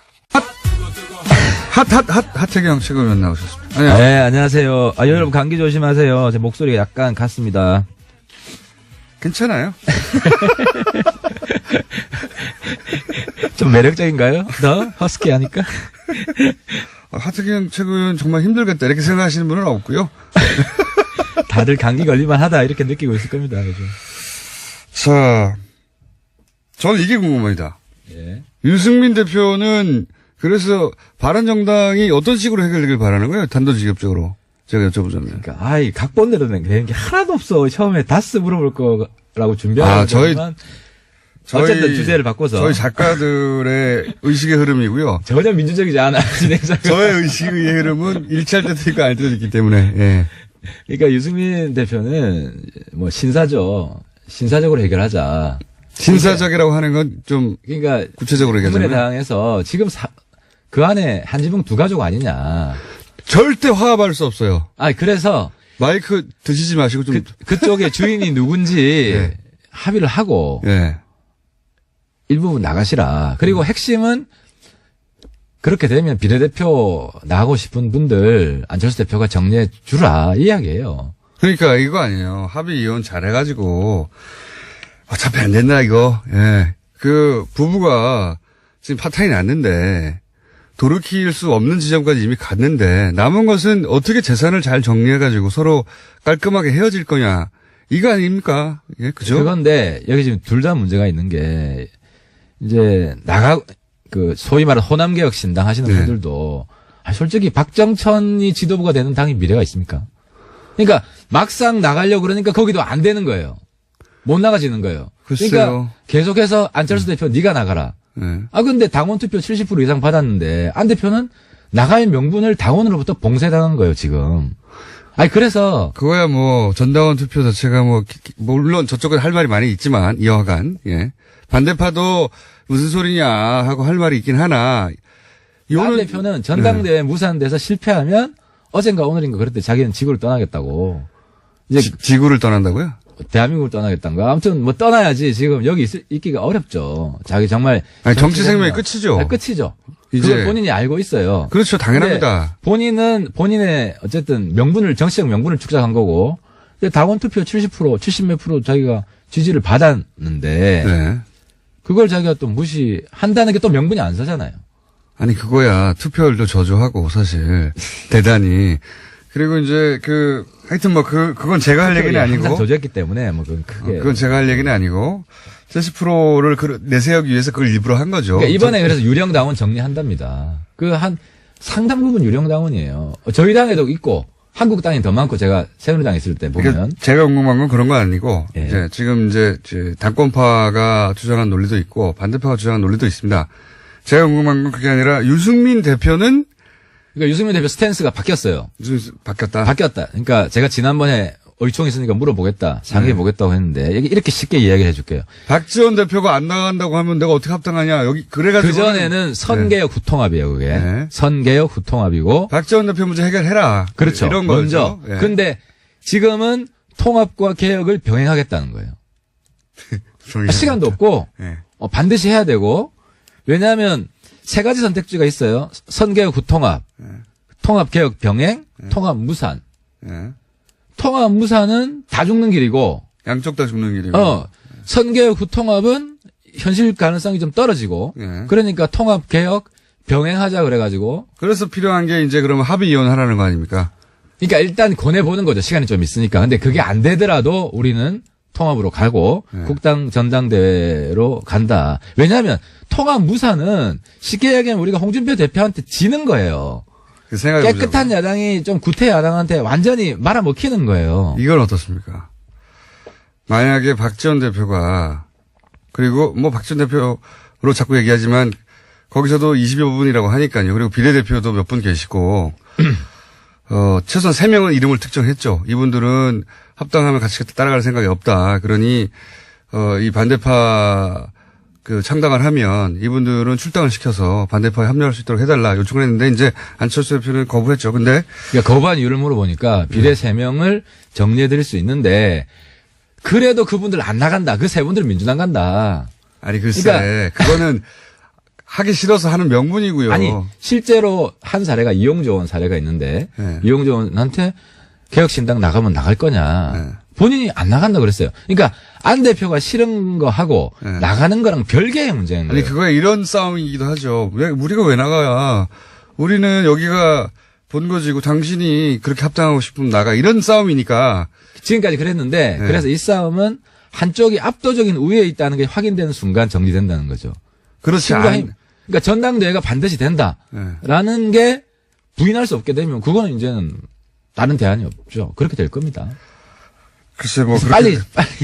S1: 하태경 최고위원 나오셨습니다. 안녕하세요.
S4: 네, 안녕하세요. 여러분 감기 조심하세요. 제 목소리가 약간 갔습니다.
S1: 괜찮아요.
S4: 좀 매력적인가요? 더 허스키하니까?
S1: 하태경 최고위원 정말 힘들겠다 이렇게 생각하시는 분은 없고요.
S4: 다들 감기 걸릴만 하다 이렇게 느끼고 있을 겁니다. 요즘.
S1: 자, 저는 이게 궁금합니다.
S4: 예.
S1: 유승민 대표는 그래서 바른정당이 어떤 식으로 해결되길 바라는 거예요? 단도직입적으로. 제가 여쭤보자면.
S4: 그러니까 각본대로 된 게 하나도 없어. 처음에 다스 물어볼 거라고 준비하는 거지만 어쨌든 주제를 바꿔서
S1: 저희 작가들의 의식의 흐름이고요.
S4: 전혀 민주적이지 않아. 진행자가.
S1: 저의 의식의 흐름은 일치할 때도 있고 아닐 때도 있기 때문에. 예.
S4: 그러니까 유승민 대표는 뭐 신사적으로 해결하자.
S1: 신사적이라고 하는 건 좀
S4: 그러니까
S1: 구체적으로 얘기하자면
S4: 국민의당에서 지금 그 안에 한지붕 두 가족 아니냐.
S1: 절대 화합할 수 없어요.
S4: 그래서
S1: 마이크 드시지 마시고 좀
S4: 그쪽의 주인이 누군지
S1: 예.
S4: 합의를 하고
S1: 예.
S4: 일부분 나가시라. 그리고 핵심은 그렇게 되면 비례대표 나가고 싶은 분들 안철수 대표가 정리해 주라 이 이야기예요.
S1: 그러니까 이거 아니에요. 합의 이혼 잘해가지고 어차피 안 된다 이거. 예. 그 부부가 지금 파탄이 났는데 돌이킬 수 없는 지점까지 이미 갔는데 남은 것은 어떻게 재산을 잘 정리해가지고 서로 깔끔하게 헤어질 거냐 이거 아닙니까? 예, 그죠?
S4: 그건데 여기 지금 둘 다 문제가 있는 게 이제 소위 말하는 호남개혁 신당 하시는
S1: 네.
S4: 분들도 솔직히 박정천이 지도부가 되는 당이 미래가 있습니까? 그러니까 막상 나가려고 그러니까 거기도 안 되는 거예요. 못 나가지는 거예요.
S1: 글쎄요.
S4: 그러니까 계속해서 안철수 대표 네가 나가라.
S1: 네.
S4: 근데 당원 투표 70% 이상 받았는데 안 대표는 나갈 명분을 당원으로부터 봉쇄당한 거예요, 지금. 그래서
S1: 그거야 뭐 전당원 투표 자체가 물론 저쪽은 할 말이 많이 있지만 여하간 예. 반대파도 무슨 소리냐 하고 할 말이 있긴 하나
S4: 안 대표는 전당대회 무산돼서 실패하면 어젠가 오늘인가 그럴 때 자기는 지구를 떠나겠다고. 이제
S1: 지구를 떠난다고요?
S4: 대한민국을 떠나겠다는가. 아무튼 떠나야지 지금 여기 있기가 어렵죠. 자기 정말.
S1: 정치 생명이 끝이죠.
S4: 끝이죠.
S1: 이제
S4: 그걸 본인이 알고 있어요.
S1: 그렇죠. 당연합니다.
S4: 본인은 본인의 어쨌든 정치적 명분을 축적한 거고 당원 투표 70%, 70몇 프로 자기가 지지를 받았는데
S1: 네.
S4: 그걸 자기가 또 무시한다는 게 또 명분이 안 서잖아요.
S1: 아니 그거야 투표율도 저조하고 사실 대단히 그리고 이제 하여튼 그건 제가 할 얘기는 아니고
S4: 항상 저조했기 때문에 그건 크게
S1: 그건 제가 할 얘기는 아니고 70%를 내세우기 위해서 그걸 일부러 한 거죠.
S4: 그러니까 이번에 그래서 유령 당원 정리한답니다. 한 상당 부분 유령 당원이에요. 저희 당에도 있고 한국당이 더 많고 제가 새누리당 있을 때 보면
S1: 그러니까 제가 궁금한 건 그런 건 아니고
S4: 예.
S1: 이제 지금 이제 당권파가 주장한 논리도 있고 반대파가 주장한 논리도 있습니다. 제가 궁금한 건 그게 아니라 유승민 대표는
S4: 그러니까 유승민 대표 스탠스가 바뀌었어요.
S1: 바뀌었다.
S4: 그러니까 제가 지난번에 의총이 있으니까 물어보겠다, 상의해 보겠다고 했는데 이렇게 쉽게 이야기를 해줄게요.
S1: 박지원 대표가 안 나간다고 하면 내가 어떻게 합당하냐. 여기 그래가지고
S4: 그 전에는 선개혁 후통합이에요, 그게.
S1: 네.
S4: 선개혁 후통합이고.
S1: 박지원 대표 문제 해결해라.
S4: 그렇죠.
S1: 이런
S4: 먼저.
S1: 거죠. 예.
S4: 근데 지금은 통합과 개혁을 병행하겠다는 거예요. 시간도 없고
S1: 예.
S4: 반드시 해야 되고, 왜냐하면 세 가지 선택지가 있어요. 선개혁 후통합, 통합개혁 병행, 통합무산.
S1: 예.
S4: 통합무산은 다 죽는 길이고,
S1: 양쪽 다 죽는 길이고.
S4: 선개혁 후통합은 현실 가능성이 좀 떨어지고,
S1: 예.
S4: 그러니까 통합개혁 병행하자 그래가지고.
S1: 그래서 필요한 게 이제 그러면 합의 이혼하라는 거 아닙니까?
S4: 그러니까 일단 권해보는 거죠. 시간이 좀 있으니까. 근데 그게 안 되더라도 우리는 통합으로 가고 국당 전당대회로 간다. 왜냐하면 통합무산은 쉽게 얘기하면 우리가 홍준표 대표한테 지는 거예요.
S1: 그 생각해
S4: 깨끗한 야당이 좀 구태 야당한테 완전히 말아먹히는 거예요.
S1: 이건 어떻습니까? 만약에 박지원 대표가, 그리고 뭐 박지원 대표로 자꾸 얘기하지만 거기서도 20여 분이라고 하니까요. 그리고 비례대표도 몇 분 계시고, 최소한 3명은 이름을 특정했죠. 이분들은 합당하면 같이 따라갈 생각이 없다. 그러니, 이 반대파 창당을 하면 이분들은 출당을 시켜서 반대파에 합류할 수 있도록 해달라 요청을 했는데 이제 안철수 대표는 거부했죠. 근데.
S4: 그러니까 거부한 이유를 물어보니까 비례 3명을 정리해드릴 수 있는데 그래도 그분들 안 나간다. 그 세 분들 민주당 간다.
S1: 아니, 글쎄. 그거는 하기 싫어서 하는 명분이고요.
S4: 아니, 실제로 한 사례가 이용조 의원 사례가 있는데,
S1: 네.
S4: 이용조 의원한테 개혁신당 나가면 나갈 거냐.
S1: 네.
S4: 본인이 안 나간다 그랬어요. 그러니까 안 대표가 싫은 거 하고
S1: 네.
S4: 나가는 거랑 별개의 문제인 거예요.
S1: 아니, 그거에 이런 싸움이기도 하죠. 우리가 왜 나가야. 우리는 여기가 본거지고 당신이 그렇게 합당하고 싶으면 나가. 이런 싸움이니까.
S4: 지금까지 그랬는데,
S1: 네.
S4: 그래서 이 싸움은 한쪽이 압도적인 우위에 있다는 게 확인되는 순간 정리된다는 거죠.
S1: 그렇지
S4: 그러니까 전당대회가 반드시 된다라는 게 부인할 수 없게 되면 그거는 이제는 다른 대안이 없죠. 그렇게 될 겁니다.
S1: 글쎄 뭐
S4: 빨리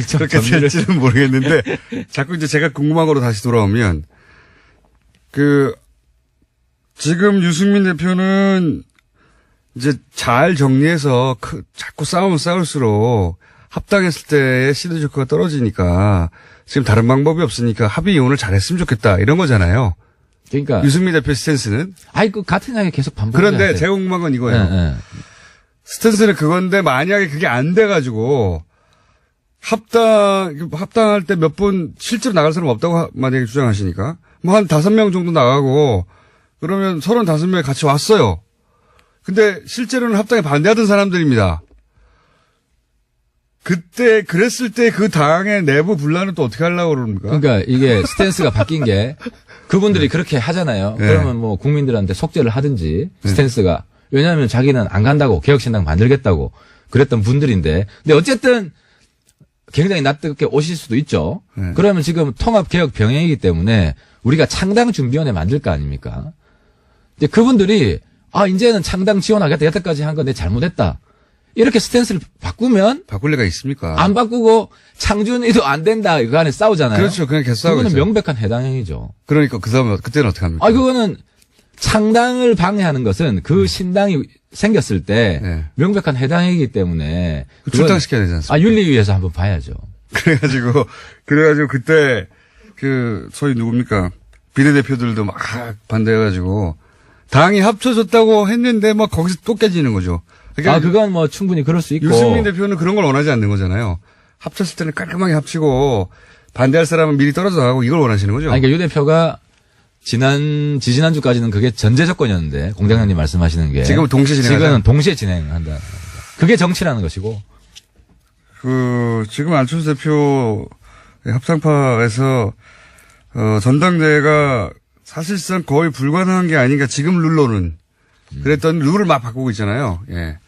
S4: 좀
S1: 그렇게
S4: 정리를.
S1: 될지는 모르겠는데 자꾸 이제 제가 궁금한 거로 다시 돌아오면 지금 유승민 대표는 이제 잘 정리해서 자꾸 싸우면 싸울수록 합당했을 때의 시너지 효과가 떨어지니까 지금 다른 방법이 없으니까 합의 이혼을 잘했으면 좋겠다 이런 거잖아요.
S4: 그러니까
S1: 유승민 대표 스탠스는.
S4: 그 같은 이야기 계속 반복해요.
S1: 그런데 제가 궁금한 건 이거예요.
S4: 네.
S1: 스탠스는 그건데 만약에 그게 안 돼가지고 합당할 때 몇 분 실제로 나갈 사람 없다고 만약에 주장하시니까 뭐 한 5명 정도 나가고 그러면 35명이 같이 왔어요. 근데 실제로는 합당에 반대하던 사람들입니다. 그때 그랬을 때 그 당의 내부 분란은 또 어떻게 하려고 그럽니까?
S4: 그러니까 이게 스탠스가 바뀐 게 그분들이 그렇게 하잖아요.
S1: 네.
S4: 그러면 뭐 국민들한테 속죄를 하든지 스탠스가. 왜냐하면 자기는 안 간다고 개혁신당 만들겠다고 그랬던 분들인데. 근데 어쨌든 굉장히 낯뜨겁게 오실 수도 있죠.
S1: 네.
S4: 그러면 지금 통합개혁 병행이기 때문에 우리가 창당 준비위원회 만들 거 아닙니까? 이제 그분들이 이제는 창당 지원하겠다. 여태까지 한 건 내 잘못했다. 이렇게 스탠스를 바꾸면
S1: 바꿀 리가 있습니까?
S4: 안 바꾸고 창준이도 안 된다. 이거 안에 싸우잖아요.
S1: 그렇죠. 그냥 계속 싸우고
S4: 그거는
S1: 있어요.
S4: 명백한 해당 행위죠.
S1: 그러니까 그때는 어떻게 합니까?
S4: 그거는 창당을 방해하는 것은 그 신당이 생겼을 때
S1: 네.
S4: 명백한 해당 행위이기 때문에
S1: 출당시켜야 되지 않습니까?
S4: 윤리위에서 한번 봐야죠.
S1: 그래가지고 그때 소위 누굽니까? 비례대표들도 막 반대해가지고 당이 합쳐졌다고 했는데 막 거기서 또 깨지는 거죠. 그러니까
S4: 그건 뭐 충분히 그럴 수 있고.
S1: 유승민 대표는 그런 걸 원하지 않는 거잖아요. 합쳤을 때는 깔끔하게 합치고 반대할 사람은 미리 떨어져 나가고 이걸 원하시는 거죠.
S4: 그러니까 유 대표가 지난주까지는 그게 전제 조건이었는데 공장장님 말씀하시는 게
S1: 지금은 동시에 진행하자.
S4: 지금은 동시에 진행한다. 그게 정치라는 것이고.
S1: 지금 안철수 대표 합상파에서 전당대회가 사실상 거의 불가능한 게 아닌가 지금 룰로는 그랬던 룰을 막 바꾸고 있잖아요. 예.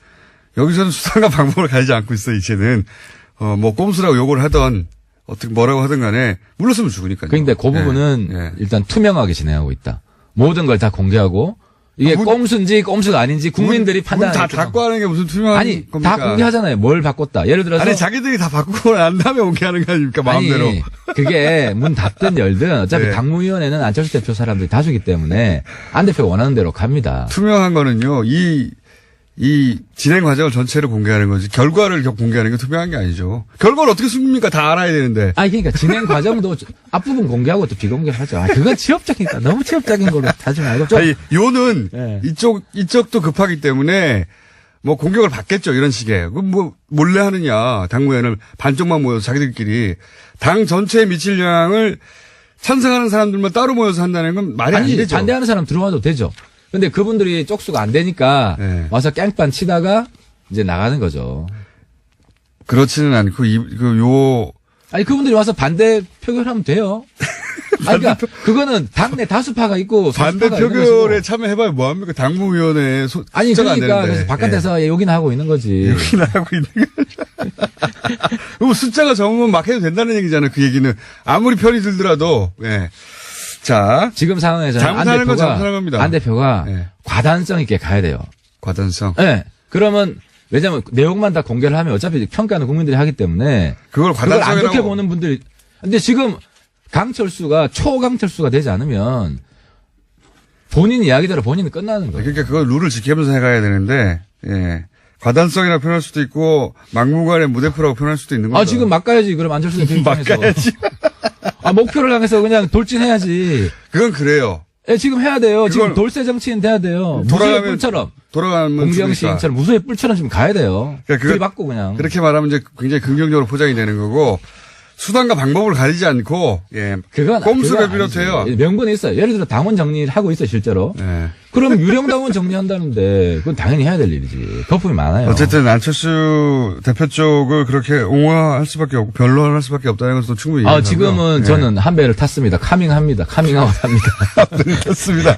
S1: 여기서는 수단과 방법을 가리지 않고 있어 이제는 뭐 꼼수라고 욕을 하던 어떻게 뭐라고 하든 간에 물렀으면 죽으니까요.
S4: 그런데 그 부분은 일단 투명하게 진행하고 있다. 모든 걸 다 공개하고 이게 꼼수인지 꼼수가 아닌지 국민들이 판단하는
S1: 다 닫고 하는 게 무슨 투명한 겁니까?
S4: 다 공개하잖아요. 뭘 바꿨다. 예를 들어서
S1: 자기들이 다 바꾸고 난 다음에 공개하는 거 아닙니까? 마음대로.
S4: 그게 문 닫든 열든 어차피
S1: 네.
S4: 당무위원회는 안철수 대표 사람들이 다수기 때문에 안 대표가 원하는 대로 갑니다.
S1: 투명한 거는요. 이 이 진행 과정을 전체를 공개하는 거지 결과를 공개하는 게 투명한 게 아니죠. 결과를 어떻게 숨깁니까? 다 알아야 되는데.
S4: 아니 그러니까 진행 과정도 앞부분 공개하고 또 비공개하죠. 아, 그건 취업적이니까 너무 취업적인 걸로 하지 말고 좀.
S1: 아니, 요는
S4: 네.
S1: 이쪽도 급하기 때문에 뭐 공격을 받겠죠. 이런 식의. 그럼 뭐 몰래 하느냐. 당무회원을 반쪽만 모여서 자기들끼리 당 전체에 미칠 영향을 찬성하는 사람들만 따로 모여서 한다는 건 말이 안
S4: 아니
S1: 되죠.
S4: 반대하는 사람 들어와도 되죠. 근데 그분들이 쪽수가 안 되니까
S1: 네.
S4: 와서 깽판 치다가 이제 나가는 거죠.
S1: 그렇지는 않고
S4: 아니 그분들이 와서 반대 표결하면 돼요. 아니, 그러니까 그거는 당내 다수파가 있고
S1: 반대
S4: 소수파가 있는
S1: 표결에
S4: 것이고.
S1: 참여해봐야 뭐합니까? 당무위원회
S4: 아니
S1: 숫자가 안
S4: 그러니까
S1: 되는데.
S4: 그래서 바깥에서 욕이나 하고 있는 거지.
S1: 욕이나 하고 있는 거. 숫자가 적으면 막 해도 된다는 얘기잖아요. 그 얘기는 아무리 편이 들더라도. 예. 자,
S4: 지금 상황에서는
S1: 잘못하는 건 잘못하는 겁니다.
S4: 안 대표가
S1: 예.
S4: 과단성 있게 가야 돼요.
S1: 과단성.
S4: 예. 그러면 왜냐면 내용만 다 공개를 하면 어차피 평가는 국민들이 하기 때문에
S1: 그걸
S4: 그걸 안
S1: 과단성이라고.
S4: 좋게 보는 분들이. 근데 지금 강철수가 초강철수가 되지 않으면 본인 이야기대로 본인은 끝나는 거예요.
S1: 그러니까 그걸 룰을 지키면서 해가야 되는데, 예. 과단성이라고 표현할 수도 있고, 막무가내 무대표라고 표현할 수도 있는 거죠.
S4: 아, 지금 막 가야지. 그럼 안철수 대표 입장에서.
S1: 막가야지.
S4: 아, 목표를 향해서 그냥 돌진해야지.
S1: 그건 그래요.
S4: 예, 지금 해야 돼요. 지금
S1: 그걸
S4: 돌쇠 정치인 돼야 돼요. 무소의
S1: 돌아가면
S4: 뿔처럼.
S1: 돌아가면
S4: 공경
S1: 죽으니까.
S4: 시인처럼 무소의 뿔처럼 지금 가야 돼요.
S1: 그러니까
S4: 들이받고 그냥.
S1: 그렇게 말하면 이제 굉장히 긍정적으로 포장이 되는 거고, 수단과 방법을 가리지 않고, 예.
S4: 그건
S1: 꼼수를
S4: 그건
S1: 비롯해요.
S4: 아니지. 명분이 있어요. 예를 들어 당원 정리를 하고 있어 실제로.
S1: 예.
S4: 그럼 유령 당원 정리한다는데 그건 당연히 해야 될 일이지. 거품이 많아요.
S1: 어쨌든 안철수 대표 쪽을 그렇게 옹호할 수밖에 없고 변론할 수밖에 없다는 것도 충분히
S4: 아,
S1: 이해하고요.
S4: 지금은
S1: 예.
S4: 저는 한 배를 탔습니다. 카밍합니다. 카밍아웃합니다.
S1: 그렇습니다.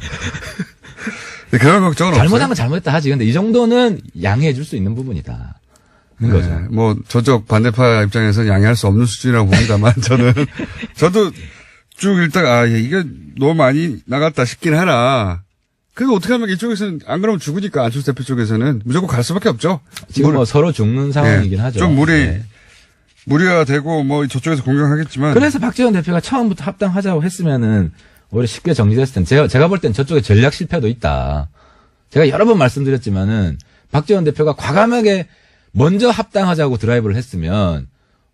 S1: 네, 그런 걱정은
S4: 잘못한
S1: 없어요.
S4: 건 잘못했다 하지. 근데 이 정도는 양해해 줄 수 있는 부분이다. 는 거죠.
S1: 네, 뭐 저쪽 반대파 입장에서는 양해할 수 없는 수준이라고 봅니다만 저도 쭉 읽다가 이게 너무 많이 나갔다 싶긴 하나. 그래도 어떻게 하면 이쪽에서는 안 그러면 죽으니까 안철수 대표 쪽에서는 무조건 갈 수밖에 없죠.
S4: 지금 뭐 서로 죽는 상황이긴 하죠.
S1: 좀
S4: 네.
S1: 무리가 되고 뭐 저쪽에서 공격하겠지만.
S4: 그래서 박지원 대표가 처음부터 합당하자고 했으면은 오히려 쉽게 정리됐을 텐데 제가 볼 땐 저쪽에 전략 실패도 있다. 제가 여러 번 말씀드렸지만은 박지원 대표가 과감하게 먼저 합당하자고 드라이브를 했으면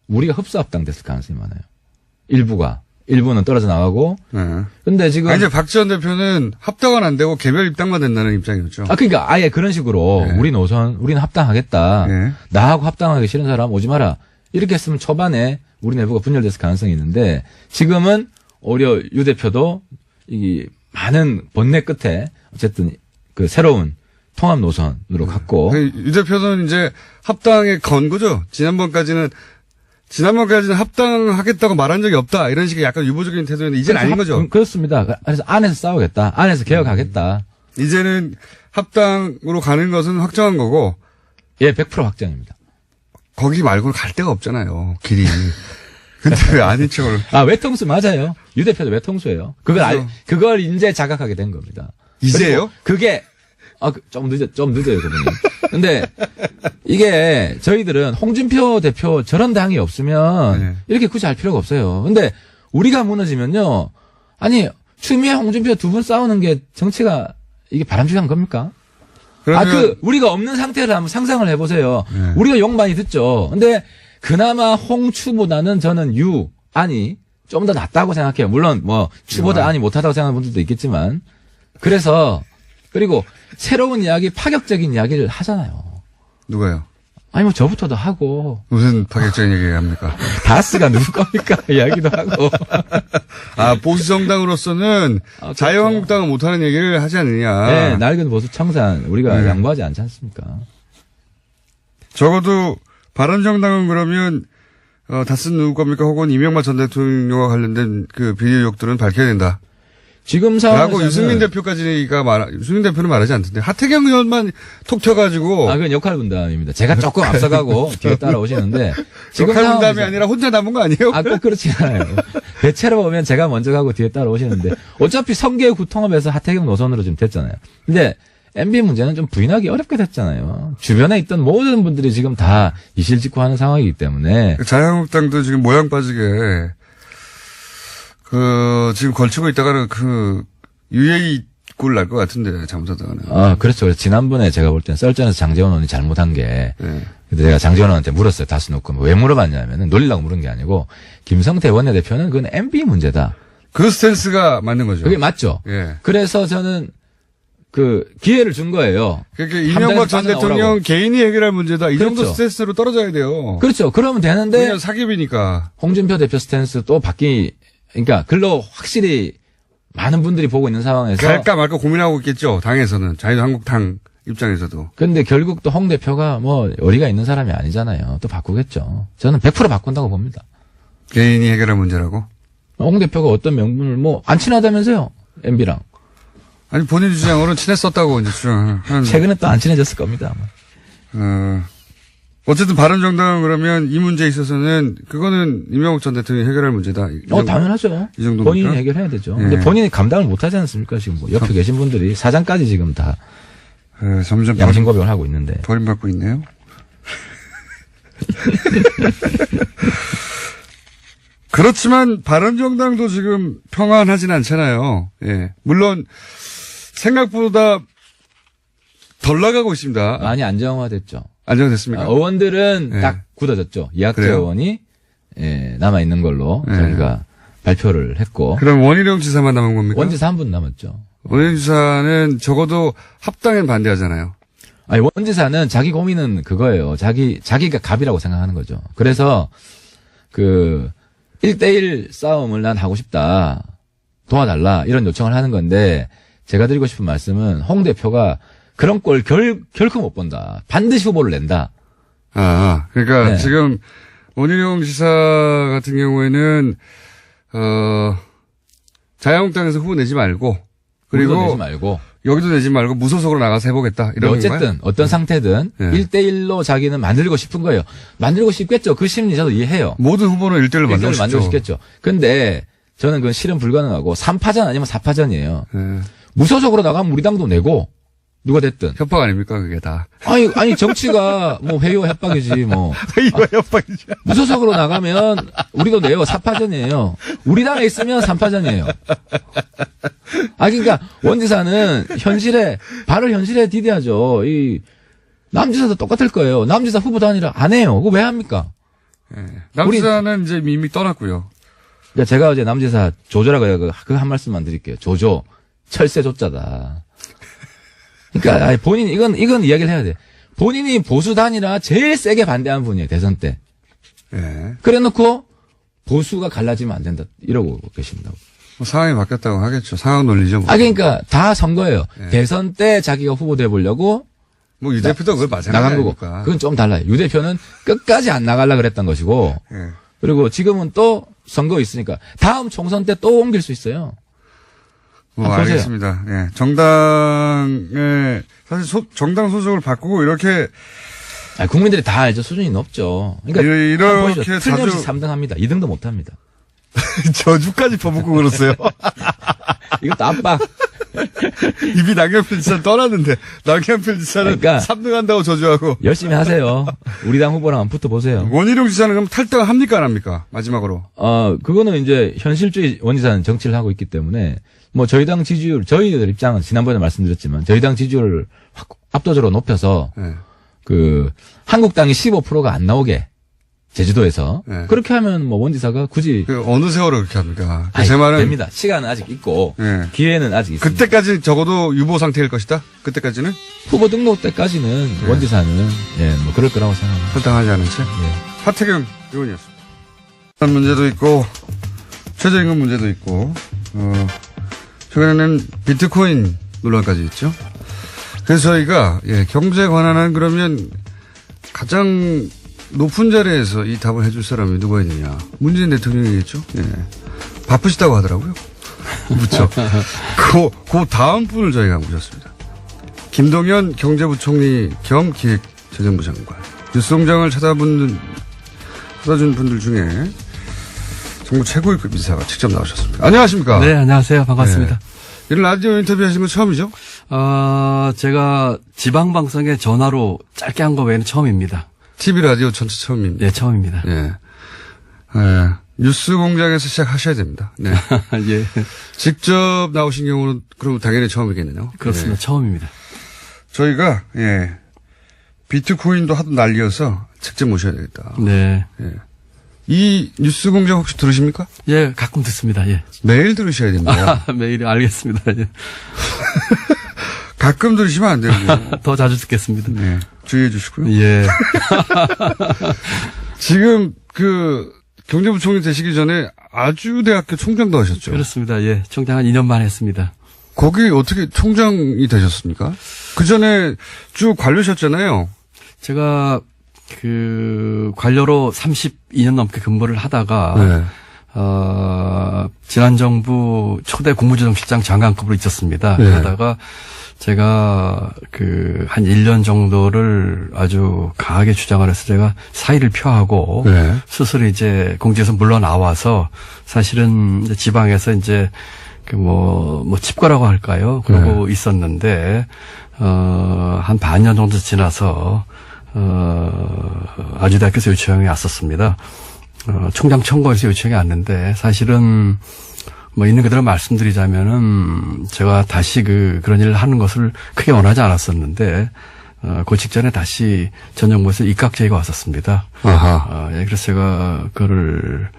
S4: 우리가 흡수 합당됐을 가능성이 많아요. 일부는 떨어져 나가고.
S1: 네.
S4: 근데 지금
S1: 이제 박지원 대표는 합당은 안 되고 개별 입당만 된다는 입장이었죠.
S4: 그러니까 아예 그런 식으로
S1: 네.
S4: 우리는 합당하겠다.
S1: 네.
S4: 나하고 합당하기 싫은 사람 오지 마라. 이렇게 했으면 초반에 우리 내부가 분열됐을 가능성이 있는데 지금은 오히려 유 대표도 이 많은 번뇌 끝에 어쨌든 그 새로운 통합 노선으로 갔고.
S1: 유 대표는 이제 합당에 건 거죠. 지난번까지는 합당하겠다고 말한 적이 없다. 이런 식의 약간 유보적인 태도였는데 이제는 아닌 거죠.
S4: 그렇습니다. 그래서 안에서 싸우겠다. 안에서 개혁하겠다.
S1: 이제는 합당으로 가는 것은 확정한 거고.
S4: 예, 100% 확정입니다.
S1: 거기 말고는 갈 데가 없잖아요. 길이. 근데 왜 아닌 척을.
S4: 외통수 맞아요. 유 대표도 외통수예요. 그걸 이제 자각하게 된 겁니다.
S1: 이제요?
S4: 그게 좀 늦어요, 그분이. 근데 이게 저희들은 홍준표 대표 저런 당이 없으면
S1: 네.
S4: 이렇게 굳이 할 필요가 없어요. 근데 우리가 무너지면요. 아니, 추미애 홍준표 두 분 싸우는 게 정치가 이게 바람직한 겁니까?
S1: 그러면
S4: 우리가 없는 상태를 한번 상상을 해보세요.
S1: 네.
S4: 우리가 욕 많이 듣죠. 근데 그나마 홍추보다는 저는 안이 좀 더 낫다고 생각해요. 물론 뭐 추보다 안이 못하다고 생각하는 분들도 있겠지만. 그리고 새로운 이야기, 파격적인 이야기를 하잖아요.
S1: 누가요?
S4: 아니 뭐 저부터도 하고.
S1: 무슨 파격적인 얘기 합니까?
S4: 다스가 누구 겁니까? 이야기도 하고.
S1: 보수 정당으로서는
S4: 그렇죠.
S1: 자유한국당은 못하는 얘기를 하지 않느냐.
S4: 네, 낡은 보수 청산 우리가
S1: 네.
S4: 양보하지 않지 않습니까?
S1: 적어도 바른정당은 그러면 다스는 누구 겁니까? 혹은 이명박 전 대통령과 관련된 그 비리 의혹들은 밝혀야 된다.
S4: 지금 상황에서는
S1: 라고 유승민 대표는 말하지 않던데. 하태경 의원만 톡 튀어가지고.
S4: 그건 역할 분담입니다. 제가 조금 앞서가고 뒤에 따라오시는데 지금
S1: 역할 분담이
S4: 상황에서-
S1: 아니라 혼자 남은 거 아니에요?
S4: 꼭 그렇지 않아요. 대체로 보면 제가 먼저 가고 뒤에 따라오시는데 어차피 성계의 구통합에서 하태경 노선으로 지금 됐잖아요. 근데 MB 문제는 좀 부인하기 어렵게 됐잖아요. 주변에 있던 모든 분들이 지금 다 이실직고하는 상황이기 때문에
S1: 자유한국당도 지금 모양 빠지게 지금 걸치고 있다가는 UAE 꿀 날 것 같은데, 잘못하다가는.
S4: 그렇죠. 그래서 지난번에 제가 볼 때는 썰전에서 장제원 의원이 잘못한 게,
S1: 네.
S4: 근데 제가 장제원 의원한테 물었어요. 다스 놓고. 왜 물어봤냐면은, 놀리려고 물은 게 아니고, 김성태 원내대표는 그건 MB 문제다.
S1: 그 스탠스가 맞는 거죠.
S4: 그게 맞죠.
S1: 예.
S4: 그래서 저는 기회를 준 거예요.
S1: 그러니까 이명박 전
S4: 함정에서
S1: 대통령
S4: 빠져나오라고.
S1: 개인이 해결할 문제다. 이 정도
S4: 그렇죠.
S1: 스탠스로 떨어져야 돼요.
S4: 그렇죠. 그러면 되는데,
S1: 그냥 사기비니까.
S4: 홍준표 대표 스탠스 또 그러니까 글로 확실히 많은 분들이 보고 있는 상황에서.
S1: 갈까 말까 고민하고 있겠죠. 당에서는. 자유한국당 입장에서도.
S4: 근데 결국 또 홍 대표가 어리가 있는 사람이 아니잖아요. 또 바꾸겠죠. 저는 100% 바꾼다고 봅니다.
S1: 개인이 해결할 문제라고?
S4: 홍 대표가 어떤 명분을 안 친하다면서요. MB랑.
S1: 아니, 본인 주장으로는 친했었다고 이제 주장하는.
S4: 최근에 또 안 친해졌을 겁니다. 아마.
S1: 어쨌든 바른정당은 그러면 이 문제에 있어서는 그거는 이명박 전 대통령이 해결할 문제다.
S4: 당연하죠.
S1: 이 정도입니까?
S4: 본인이 해결해야 되죠.
S1: 예.
S4: 근데 본인이 감당을 못 하지 않습니까? 지금 옆에 계신 분들이 사장까지 지금 다
S1: 점점
S4: 양심 고백을 하고 있는데.
S1: 버림받고 있네요. 그렇지만 바른정당도 지금 평안하진 않잖아요. 예. 물론 생각보다 덜 나가고 있습니다.
S4: 많이 안정화됐죠.
S1: 안정됐습니까?
S4: 의원들은
S1: 예.
S4: 딱 굳어졌죠. 이학재
S1: 그래요?
S4: 의원이 남아 있는 걸로
S1: 예.
S4: 저희가 발표를 했고.
S1: 그럼 원희룡 지사만 남은 겁니까?
S4: 원지사 한 분 남았죠.
S1: 원희룡 지사는 적어도 합당엔 반대하잖아요.
S4: 아니, 원지사는 자기 고민은 그거예요. 자기가 갑이라고 생각하는 거죠. 그래서 1대1 싸움을 난 하고 싶다. 도와달라. 이런 요청을 하는 건데, 제가 드리고 싶은 말씀은 홍 대표가 그런 꼴 결코 못 본다. 반드시 후보를 낸다.
S1: 그러니까
S4: 네.
S1: 지금 원희룡 지사 같은 경우에는 자유한국당에서 후보 내지 말고 그리고
S4: 내지 말고.
S1: 여기도 내지 말고 무소속으로 나가서 해보겠다. 이런
S4: 어쨌든
S1: 건가요?
S4: 어떤 상태든
S1: 네.
S4: 1대1로 자기는 만들고 싶은 거예요. 만들고 싶겠죠. 그 심리 저도 이해해요.
S1: 모든 후보는 1대1로 만들고
S4: 1대1로 만들고
S1: 싶죠.
S4: 싶겠죠. 근데 저는 그건 실현 불가능하고 3파전 아니면 4파전이에요.
S1: 네.
S4: 무소속으로 나가면 우리 당도 내고 누가 됐든.
S1: 협박 아닙니까 그게 다.
S4: 아니 정치가 회의와 협박이지 뭐.
S1: 이거 협박이죠.
S4: 무소속으로 나가면 우리도 내요. 4파전이에요. 우리 당에 있으면 3파전이에요. 그러니까 원지사는 발을 현실에 디뎌야죠. 이 남지사도 똑같을 거예요. 남지사 후보도 아니라 안 해요. 그거 왜 합니까?
S1: 네. 남지사는 이제 이미 떠났고요.
S4: 그러니까 제가 어제 남지사 조조라고 해요. 그 한 말씀만 드릴게요. 조조. 철새 조자다. 그러니까 본인 이건 이야기를 해야 돼. 본인이 보수단이라 제일 세게 반대한 분이에요. 대선 때.
S1: 네.
S4: 그래놓고 보수가 갈라지면 안 된다. 이러고 계십니다.
S1: 뭐 상황이 바뀌었다고 하겠죠. 상황 논리죠. 뭐.
S4: 그러니까 다 선거예요.
S1: 네.
S4: 대선 때 자기가 후보 돼보려고
S1: 뭐 유 대표도 그걸
S4: 나간
S1: 마찬가지니까.
S4: 거고. 그건 좀 달라요. 유 대표는 끝까지 안 나가려고 그랬던 것이고.
S1: 네.
S4: 그리고 지금은 또 선거 있으니까 다음 총선 때 또 옮길 수 있어요.
S1: 알겠습니다. 예. 정당에, 사실 정당 소속을 바꾸고 이렇게.
S4: 국민들이 다 알죠. 수준이 높죠. 그러니까.
S1: 이렇게
S4: 틀림없이 3등 합니다. 2등도 못 합니다.
S1: 저주까지 퍼붓고 그러세요.
S4: 이것도 압박.
S1: 이미 남경필 지사는 떠났는데, 남경필 지사는
S4: 그러니까
S1: 3등 한다고 저주하고.
S4: 열심히 하세요. 우리 당 후보랑 한번 붙어보세요.
S1: 원희룡 지사는 그럼 탈당을 합니까, 안 합니까? 마지막으로.
S4: 그거는 이제 현실주의 원지사는 정치를 하고 있기 때문에 저희 당 지지율, 저희들 입장은 지난번에 말씀드렸지만 저희 당 지지율을 압도적으로 높여서
S1: 네.
S4: 한국당이 15%가 안 나오게 제주도에서
S1: 네.
S4: 그렇게 하면 원지사가 굳이
S1: 어느 세월을 그렇게 합니까? 제 말은.
S4: 됩니다. 시간은 아직 있고
S1: 네.
S4: 기회는 아직 있습니다.
S1: 그때까지 적어도 유보 상태일 것이다? 그때까지는?
S4: 후보 등록 때까지는 원지사는 그럴 거라고 생각합니다.
S1: 탈당하지 않은 채? 하태경 의원이었습니다. 그런 문제도 있고, 최저임금 문제도 있고, 최근에는 비트코인 논란까지 있죠. 그래서 저희가, 경제 관한은 그러면 가장 높은 자리에서 이 답을 해줄 사람이 누가 있느냐. 문재인 대통령이겠죠. 바쁘시다고 하더라고요. 그렇죠. 그 다음 분을 저희가 모셨습니다. 김동연 경제부총리 겸 기획재정부 장관. 뉴스공장을 찾아준 분들 중에 정부 최고위급 인사가 직접 나오셨습니다. 안녕하십니까?
S5: 네, 안녕하세요. 반갑습니다.
S1: 이런 라디오 인터뷰 하신 건 처음이죠?
S5: 제가 지방방송에 전화로 짧게 한 거 외에는 처음입니다.
S1: TV 라디오 전체 처음입니다.
S5: 네, 처음입니다.
S1: 예. 뉴스 공장에서 시작하셔야 됩니다. 네.
S5: 예.
S1: 직접 나오신 경우는 그럼 당연히 처음이겠네요.
S5: 그렇습니다.
S1: 네.
S5: 처음입니다.
S1: 저희가, 예. 비트코인도 하도 난리여서 직접 모셔야 되겠다.
S5: 네.
S1: 예. 이 뉴스 공장 혹시 들으십니까?
S5: 예, 가끔 듣습니다. 예.
S1: 매일 들으셔야 됩니다.
S5: 매일 알겠습니다. 예.
S1: 가끔 들으시면 안 되고요.
S5: 더 자주 듣겠습니다.
S1: 네. 주의해 주시고요.
S5: 예.
S1: 지금 경제부총리 되시기 전에 아주대학교 총장도 하셨죠.
S5: 그렇습니다. 예. 총장 한 2년만 했습니다.
S1: 거기 어떻게 총장이 되셨습니까? 그 전에 쭉 관료셨잖아요.
S5: 제가 관료로 32년 넘게 근무를 하다가
S1: 네.
S5: 지난 정부 초대 국무조정실장 장관급으로 있었습니다.
S1: 네.
S5: 그러다가 제가 한 1년 정도를 아주 강하게 주장을 해서 제가 사의를 표하고
S1: 네.
S5: 스스로 이제 공직에서 물러나와서 사실은 이제 지방에서 이제 칩거라고 할까요? 그러고 있었는데 한 반년 정도 지나서 아주대학교에서 요청이 왔었습니다. 총장 청구에서 요청이 왔는데 사실은 있는 그대로 말씀드리자면은 제가 다시 그런 일을 하는 것을 크게 원하지 않았었는데 그 직전에 다시 전 정부에서 입각 제의가 왔었습니다.
S1: 아하.
S5: 예, 그래서 제가 그거를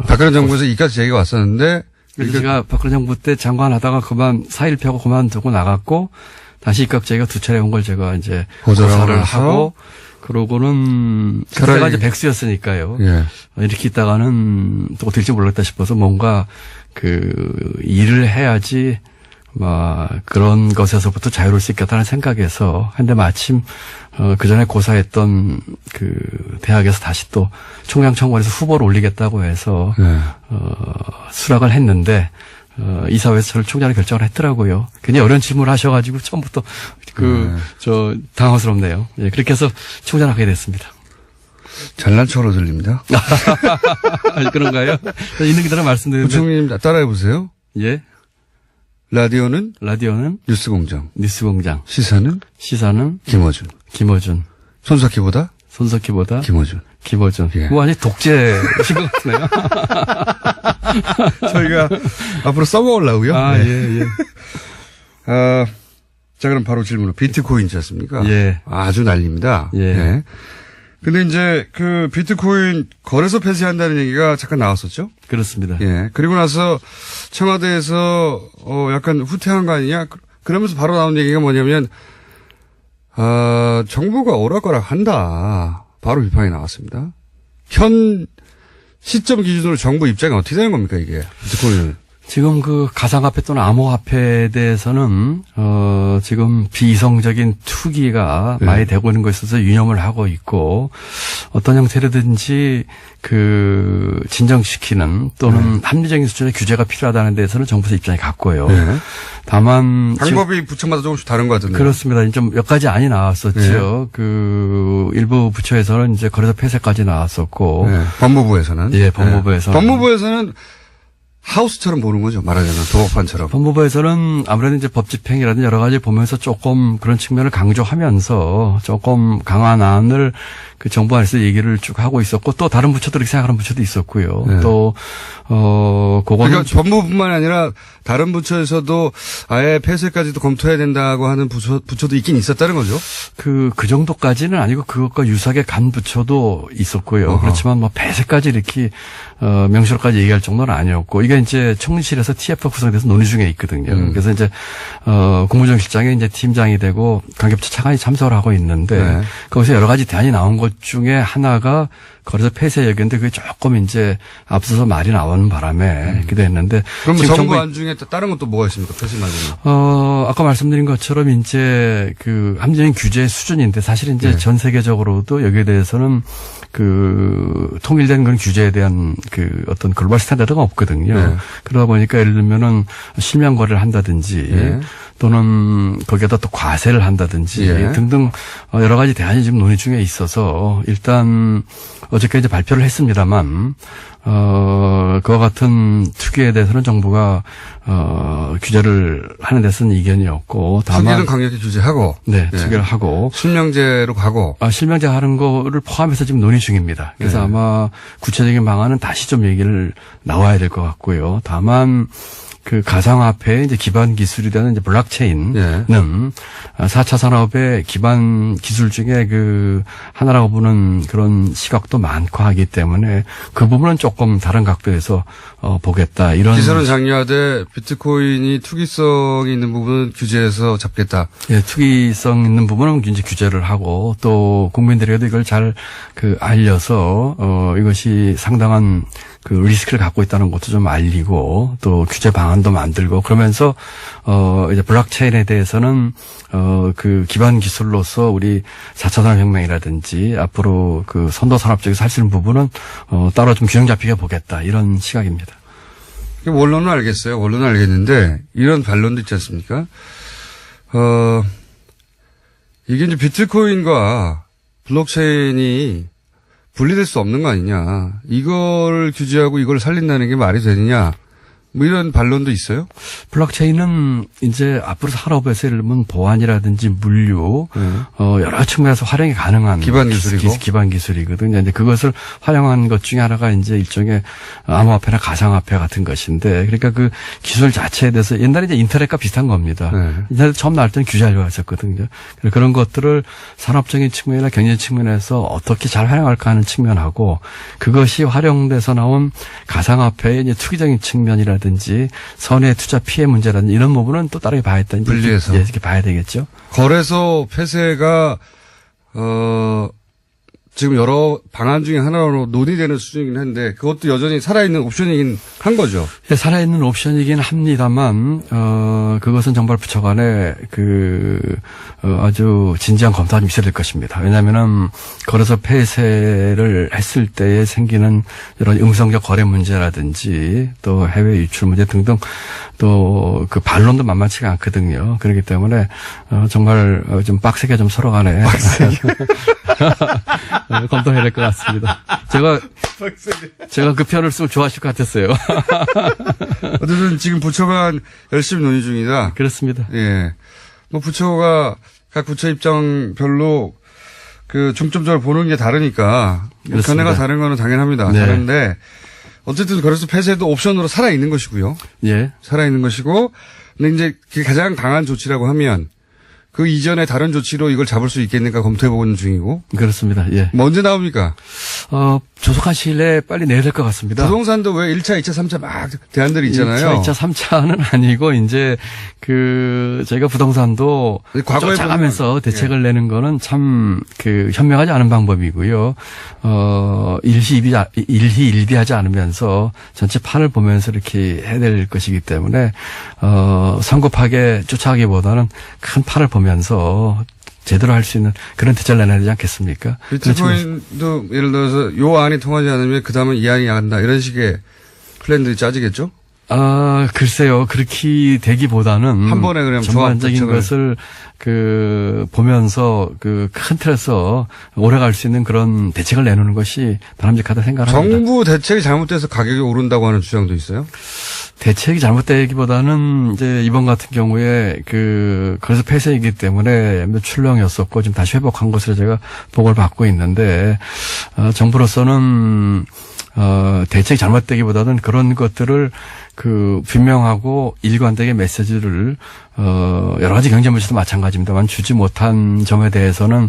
S1: 박근혜 정부에서 이까지 제의가 왔었는데
S5: 그래서 제가 박근혜 정부 때 장관하다가 사의를 펴고 그만두고 나갔고 다시 입각 제의가 2차례 온 걸 제가 이제 고사를 하고 그러고는 제가 이제 백수였으니까요.
S1: 예.
S5: 이렇게 있다가는 또 어떻게 될지 모르겠다 싶어서 뭔가 일을 해야지 그런 것에서부터 자유로울 수 있겠다는 생각에서 한데 마침 그 전에 고사했던 대학에서 다시 또 총장 청구에서 후보를 올리겠다고 해서
S1: 네.
S5: 수락을 했는데 이사회에서 저를 총장으로 결정을 했더라고요. 굉장히 어려운 질문을 하셔가지고 처음부터 당황스럽네요. 예, 그렇게 해서 총장을 하게 됐습니다.
S1: 잘난 척으로 들립니다.
S5: 그런가요? 있는 그대로 말씀드리는데.
S1: 부총리님 따라해 보세요.
S5: 예.
S1: 라디오는
S5: 뉴스공장.
S1: 시사는 김어준. 손석희보다 김어준. 예.
S5: 완전 독재신 것 같네요.
S1: 저희가 앞으로 써먹으려고요.
S5: 예.
S1: 자, 그럼 바로 질문으로. 비트코인이지 않습니까?
S5: 예.
S1: 아주 난립니다.
S5: 예.
S1: 예. 근데 이제 비트코인 거래소 폐쇄한다는 얘기가 잠깐 나왔었죠?
S5: 그렇습니다.
S1: 예. 그리고 나서 청와대에서 약간 후퇴한 거 아니냐? 그러면서 바로 나온 얘기가 뭐냐면 정부가 오락가락 한다. 바로 비판이 나왔습니다. 현 시점 기준으로 정부 입장이 어떻게 되는 겁니까, 이게? 비트코인은.
S5: 지금 가상화폐 또는 암호화폐에 대해서는 지금 비이성적인 투기가 많이 되고 있는 것에 있어서 유념을 하고 있고 어떤 형태로든지 진정시키는 또는 합리적인 수준의 규제가 필요하다는 데서는 정부에서 입장이 같고요. 다만
S1: 방법이 부처마다 조금씩 다른 것 같은데.
S5: 그렇습니다. 좀 몇 가지 안이 나왔었죠. 일부 부처에서는 이제 거래소 폐쇄까지 나왔었고
S1: 법무부에서는.
S5: 예, 법무부에서는.
S1: 법무부에서는 하우스처럼 보는 거죠. 말하자면 도어판처럼.
S5: 법무부에서는 아무래도 이제 법 집행이라든지 여러 가지 보면서 조금 그런 측면을 강조하면서 조금 강한 안을 정부 안에서 얘기를 쭉 하고 있었고 또 다른 부처들이 생각하는 부처도 있었고요.
S1: 네.
S5: 또 그거는
S1: 그러니까 법무부뿐만 아니라 다른 부처에서도 아예 폐쇄까지도 검토해야 된다고 하는 부처도 있긴 있었다는 거죠.
S5: 그 정도까지는 아니고 그것과 유사하게 간 부처도 있었고요. 그렇지만 폐쇄까지 이렇게 명시로까지 얘기할 정도는 아니었고 이게 이제 총리실에서 TF 구성돼서 논의 중에 있거든요. 그래서 이제 국무조정실장이 이제 팀장이 되고 관계부처 차관이 참석을 하고 있는데 거기서 여러 가지 대안이 나온 것 중에 하나가 거래소 폐쇄 얘기인데 그게 조금 이제 앞서서 말이 나오는 바람에 기도했는데.
S1: 그럼 정부 안 중에 다른 것도 뭐가 있습니까? 폐쇄 말고는.
S5: 아까 말씀드린 것처럼 이제 합리적인 규제 수준인데 사실 이제 전 세계적으로도 여기에 대해서는 통일된 그런 규제에 대한 어떤 글로벌 스탠다드가 없거든요. 그러다 보니까 예를 들면은 실명 거래를 한다든지 또는 거기에다 또 과세를 한다든지 등등 여러 가지 대안이 지금 논의 중에 있어서 일단 어저께 이제 발표를 했습니다만 그와 같은 투기에 대해서는 정부가 규제를 하는 데서는 이견이 없고 다만
S1: 투기는 강력히 규제하고
S5: 네, 투기를 하고
S1: 실명제로 가고
S5: 실명제 하는 거를 포함해서 지금 논의 중입니다. 그래서
S1: 네.
S5: 아마 구체적인 방안은 다시 좀 얘기를 나와야 될 것 같고요. 다만 그 가상화폐의 이제 기반 기술이 되는 이제 블록체인은 4차 산업의 기반 기술 중에 그 하나라고 보는 그런 시각도 많고 하기 때문에 그 부분은 조금 다른 각도에서 보겠다. 이런
S1: 기술은 장려하되 비트코인이 투기성이 있는 부분은 규제해서 잡겠다.
S5: 예, 투기성 있는 부분은 이제 규제를 하고 또 국민들에게도 이걸 잘 그 알려서 이것이 상당한 그 리스크를 갖고 있다는 것도 좀 알리고 또 규제 방안도 만들고 그러면서 이제 블록체인에 대해서는 그 기반 기술로서 우리 4차 산업혁명이라든지 앞으로 그 선도 산업 쪽에서 할 수 있는 부분은 따로 좀 균형 잡히게 보겠다 이런 시각입니다.
S1: 원론은 알겠어요. 원론은 알겠는데 이런 반론도 있지 않습니까? 이게 이제 비트코인과 블록체인이 분리될 수 없는 거 아니냐. 이걸 규제하고 이걸 살린다는 게 말이 되느냐. 뭐 이런 반론도 있어요?
S5: 블록체인은 이제 앞으로 산업에서 예를 들면 보안이라든지 물류, 여러 측면에서 활용이 가능한
S1: 기반 기술이고.
S5: 기반 기술이거든요. 이제 그것을 활용한 것 중에 하나가 이제 일종의 암호화폐나 가상화폐 같은 것인데, 그러니까 그 기술 자체에 대해서 옛날에 이제 인터넷과 비슷한 겁니다. 인터넷 처음 나올 때는 규제하려고 했었거든요. 그런 것들을 산업적인 측면이나 경제 측면에서 어떻게 잘 활용할까 하는 측면하고, 그것이 활용돼서 나온 가상화폐의 이제 투기적인 측면이라든지 선의 투자 피해 문제라든지 이런 부분은 또 다르게 봐야 했다.
S1: 분리해서.
S5: 이렇게 봐야 되겠죠.
S1: 거래소 폐쇄가 지금 여러 방안 중에 하나로 논의되는 수준이긴 한데 그것도 여전히 살아있는 옵션이긴 한 거죠.
S5: 예, 살아있는 옵션이긴 합니다만 그것은 정발부처 간에 아주 진지한 검토가 좀 있어야 될 것입니다. 왜냐하면은 거래소 폐쇄를 했을 때에 생기는 이런 음성적 거래 문제라든지 또 해외 유출 문제 등등 또 그 반론도 만만치가 않거든요. 그렇기 때문에 정말 좀 빡세게 좀 서로 간에 검토해야 될 것 같습니다. 제가 그 편을 쓰면 좋아하실 것 같았어요.
S1: 어쨌든 지금 부처가 열심히 논의 중이다.
S5: 그렇습니다.
S1: 예. 뭐 부처가 각 부처 입장별로 그 중점적으로 보는 게 다르니까
S5: 그렇습니다.
S1: 견해가 다른 거는 당연합니다.
S5: 네.
S1: 다른데 어쨌든 거래소 폐쇄도 옵션으로 살아 있는 것이고요.
S5: 예.
S1: 살아 있는 것이고 근데 이제 그게 가장 강한 조치라고 하면 그 이전에 다른 조치로 이걸 잡을 수 있겠는가 검토해보는 중이고.
S5: 그렇습니다. 예.
S1: 뭐 언제 나옵니까?
S5: 조속한 시일 내에 빨리 내야 될 것 같습니다.
S1: 부동산도 왜 1차, 2차, 3차 막 대안들이 있잖아요.
S5: 1차, 3차는 아니고 이제 저희가 부동산도
S1: 과거에
S5: 쫓아가면서 대책을 내는 거는 참 현명하지 않은 방법이고요. 일희일비하지 않으면서 전체 판을 보면서 이렇게 해야 될 것이기 때문에 성급하게 쫓아가기보다는 큰 판을 보면서 제대로 할 수 있는 그런 대책을 내놔야 되지 않겠습니까?
S1: 비트코인도 예를 들어서 요 안이 통하지 않으면 그 다음은 이 안이 간다 이런 식의 플랜들이 짜지겠죠?
S5: 글쎄요. 그렇게 되기보다는
S1: 한 번에 그냥
S5: 전반적인 것을 보면서 큰 틀에서 오래 갈 수 있는 그런 대책을 내놓는 것이 바람직하다 생각합니다.
S1: 정부 대책이 잘못돼서 가격이 오른다고 하는 주장도 있어요?
S5: 대책이 잘못되기보다는 이제 이번 같은 경우에 그래서 폐쇄이기 때문에 출렁이었었고 지금 다시 회복한 것으로 제가 보고를 받고 있는데 정부로서는 대책이 잘못되기보다는 그런 것들을 분명하고 일관되게 메시지를 여러 가지 경제 문제도 마찬가지입니다만 주지 못한 점에 대해서는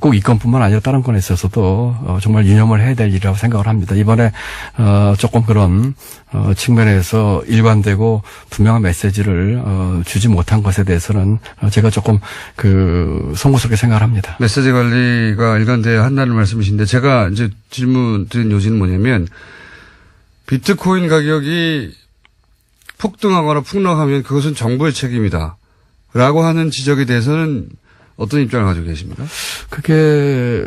S5: 꼭 이 건뿐만 아니라 다른 건에 있어서도 정말 유념을 해야 될 일이라고 생각을 합니다. 이번에 조금 그런 측면에서 일관되고 분명한 메시지를 주지 못한 것에 대해서는 제가 조금 송구스럽게 생각을 합니다.
S1: 메시지 관리가 일관돼야 한다는 말씀이신데 제가 이제 질문 드린 요지는 뭐냐면 비트코인 가격이 폭등하거나 폭락하면 그것은 정부의 책임이다. 라고 하는 지적에 대해서는 어떤 입장을 가지고 계십니까?
S5: 그게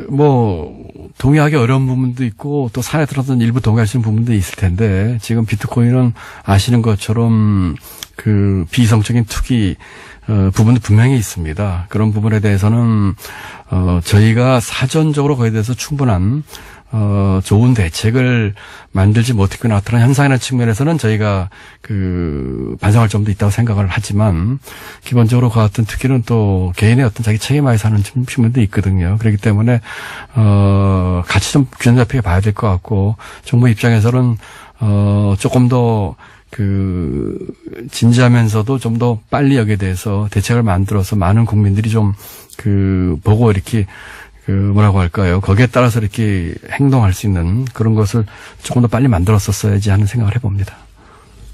S5: 동의하기 어려운 부분도 있고 또 사례 들어서 일부 동의할 수 있는 부분도 있을 텐데 지금 비트코인은 아시는 것처럼 비이성적인 투기 부분도 분명히 있습니다. 그런 부분에 대해서는 저희가 사전적으로 거기에 대해서 충분한 좋은 대책을 만들지 못했고 나타난 현상이라는 측면에서는 저희가 반성할 점도 있다고 생각을 하지만 기본적으로 그 같은 특기는 또 개인의 어떤 자기 책임하에서 하는 측면도 있거든요. 그렇기 때문에 같이 좀 균형 잡히게 봐야 될 것 같고 정부 입장에서는 조금 더 진지하면서도 좀 더 빨리 여기에 대해서 대책을 만들어서 많은 국민들이 좀 보고 이렇게 뭐라고 할까요? 거기에 따라서 이렇게 행동할 수 있는 그런 것을 조금 더 빨리 만들었었어야지 하는 생각을 해봅니다.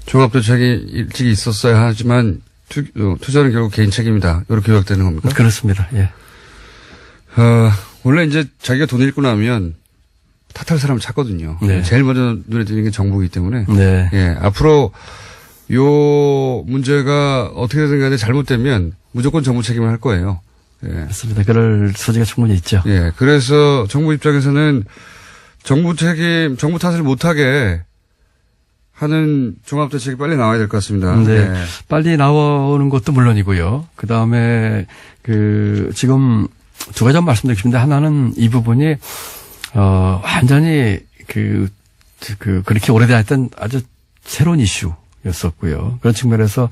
S1: 종합대책이 일찍 있었어야 하지만 투자는 결국 개인 책임이다. 이렇게 요약되는 겁니까?
S5: 그렇습니다. 예.
S1: 원래 이제 자기가 돈 잃고 나면 탓할 사람을 찾거든요.
S5: 네.
S1: 제일 먼저 눈에 띄는 게 정부이기 때문에.
S5: 네.
S1: 예. 앞으로 요 문제가 어떻게든 간에 잘못되면 무조건 정부 책임을 할 거예요. 예.
S5: 그렇습니다. 그럴 소지가 충분히 있죠.
S1: 예. 그래서 정부 입장에서는 정부 탓을 못하게 하는 종합대책이 빨리 나와야 될 것 같습니다.
S5: 네.
S1: 예.
S5: 빨리 나오는 것도 물론이고요. 그 다음에 지금 두 가지 말씀드리고 싶은데 하나는 이 부분이 완전히 그렇게 오래됐던 아주 새로운 이슈였었고요. 그런 측면에서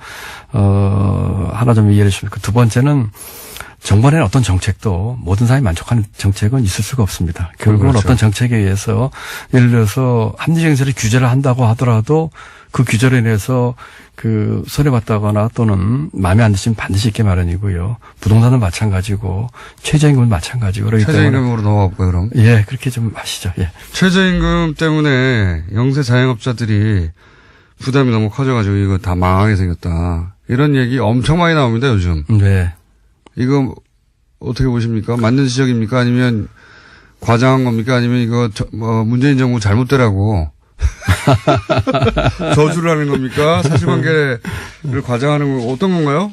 S5: 하나 좀 이해해 주시면 두 번째는 정부의 어떤 정책도 모든 사람이 만족하는 정책은 있을 수가 없습니다. 결국은
S1: 그렇죠.
S5: 어떤 정책에 의해서 예를 들어서 합리정세를 규제를 한다고 하더라도 그 규제로 인해서 손해봤다거나 또는 마음에 안 드시면 반드시 있게 마련이고요. 부동산은 마찬가지고 최저임금은 마찬가지고 그렇기 때문에
S1: 최저임금으로 넘어가볼까요, 그럼?
S5: 예, 그렇게 좀 하시죠. 예.
S1: 최저임금 때문에 영세 자영업자들이 부담이 너무 커져가지고 이거 다 망하게 생겼다. 이런 얘기 엄청 많이 나옵니다, 요즘.
S5: 네.
S1: 이거 어떻게 보십니까? 맞는 지적입니까? 아니면 과장한 겁니까? 아니면 이거 문재인 정부 잘못되라고 저주를 하는 겁니까? 사실관계를 과장하는 건 어떤 건가요?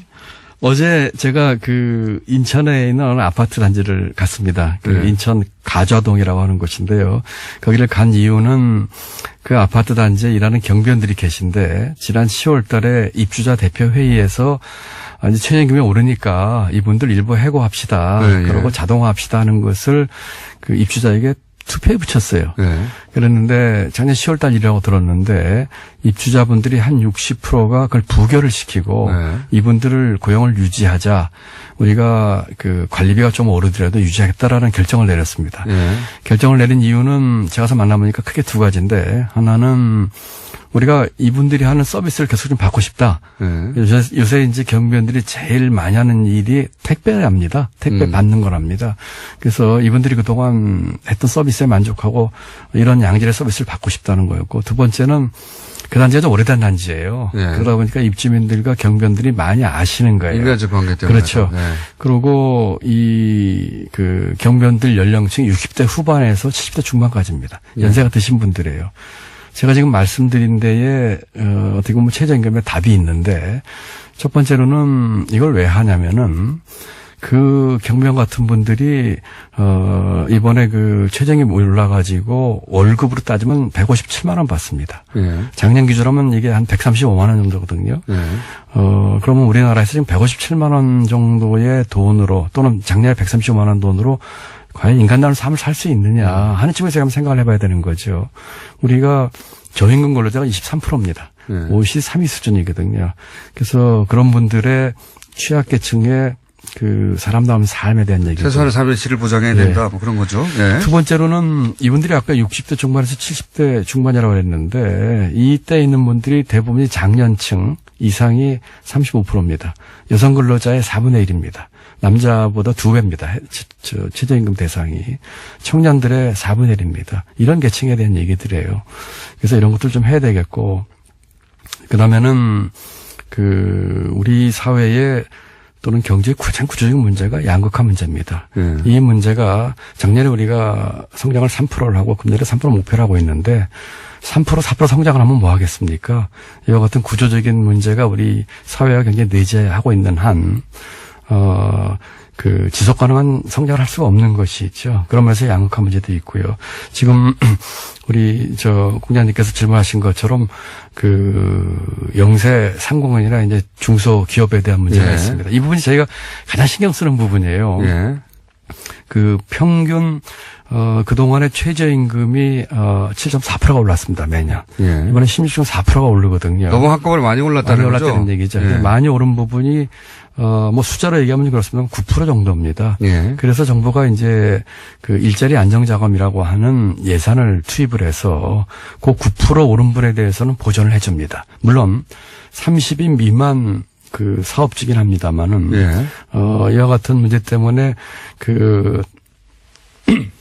S5: 어제 제가 인천에 있는 어느 아파트 단지를 갔습니다.
S1: 네.
S5: 인천 가좌동이라고 하는 곳인데요. 거기를 간 이유는 그 아파트 단지에 일하는 경비원들이 계신데 지난 10월 달에 입주자 대표 회의에서 이제 최저임금이 오르니까 이분들 일부 해고합시다.
S1: 네,
S5: 그러고
S1: 예.
S5: 자동화합시다 하는 것을 입주자에게 투표에 붙였어요.
S1: 네.
S5: 그랬는데 작년 10월 달 일이라고 들었는데 입주자분들이 한 60%가 그걸 부결을 시키고
S1: 네.
S5: 이분들을 고용을 유지하자 우리가 관리비가 좀 오르더라도 유지하겠다라는 결정을 내렸습니다.
S1: 네.
S5: 결정을 내린 이유는 제가 가서 만나보니까 크게 두 가지인데 하나는 우리가 이분들이 하는 서비스를 계속 좀 받고 싶다.
S1: 네.
S5: 요새 이제 경비원들이 제일 많이 하는 일이 택배랍니다. 택배 받는 거랍니다. 그래서 이분들이 그동안 했던 서비스에 만족하고 이런 양질의 서비스를 받고 싶다는 거였고 두 번째는 그 단지가 좀 오래된 단지예요.
S1: 네.
S5: 그러다 보니까 입주민들과 경비원들이 많이 아시는 거예요.
S1: 인간적 관계 때문에.
S5: 그렇죠.
S1: 네.
S5: 그리고 경비원들 연령층이 60대 후반에서 70대 중반까지입니다. 연세가 드신 분들이에요. 제가 지금 말씀드린 데에 어떻게 보면 최저임금에 답이 있는데 첫 번째로는 이걸 왜 하냐면은 경비원 같은 분들이 이번에 최저임금이 올라가지고 월급으로 따지면 157만 원 받습니다.
S1: 네.
S5: 작년 기준으로는 이게 한 135만 원 정도거든요.
S1: 네.
S5: 그러면 우리나라에서 지금 157만 원 정도의 돈으로 또는 작년에 135만 원 돈으로 과연 인간다운 삶을 살 수 있느냐 하는 측면에서 한번 생각을 해봐야 되는 거죠. 우리가 저임금 근로자가 23%입니다.
S1: 네.
S5: OECD 3위 수준이거든요. 그래서 그런 분들의 취약계층의 사람다운 삶에 대한 얘기죠.
S1: 최소한의 삶의 질을 보장해야
S5: 네.
S1: 된다. 뭐 그런 거죠. 네.
S5: 두 번째로는 이분들이 아까 60대 중반에서 70대 중반이라고 했는데 이때 있는 분들이 대부분이 장년층 이상이 35%입니다. 여성 근로자의 4분의 1입니다. 남자보다 2배입니다. 최저임금 대상이. 청년들의 4분의 1입니다. 이런 계층에 대한 얘기들이에요. 그래서 이런 것들 좀 해야 되겠고, 그 다음에는 우리 사회에 또는 경제의 가장 구조적인 문제가 양극화 문제입니다. 이 문제가 작년에 우리가 성장을 3%를 하고 금년에 3% 목표를 하고 있는데 3%, 4% 성장을 하면 뭐 하겠습니까? 이와 같은 구조적인 문제가 우리 사회와 굉장히 내재하고 있는 한 지속 가능한 성장을 할 수가 없는 것이죠. 그러면서 양극화 문제도 있고요. 지금 우리 공장님께서 질문하신 것처럼 영세 상공인이나 이제 중소기업에 대한 문제가
S1: 예.
S5: 있습니다. 이 부분이 저희가 가장 신경 쓰는 부분이에요.
S1: 예.
S5: 그 평균 그동안의 최저임금이 7.4%가 올랐습니다. 매년.
S1: 예.
S5: 이번에 16.4%가 오르거든요.
S1: 너무 한꺼번에 많이 올랐다는
S5: 많이
S1: 거죠?
S5: 올랐다는 얘기죠.
S1: 예.
S5: 많이 오른 부분이 뭐 숫자로 얘기하면 그렇습니다. 9% 정도입니다.
S1: 예.
S5: 그래서 정부가 이제 그 일자리 안정자금이라고 하는 예산을 투입을 해서 그 9% 오른 분에 대해서는 보전을 해줍니다. 물론 30인 미만 그 사업주긴 합니다만은
S1: 예.
S5: 이와 같은 문제 때문에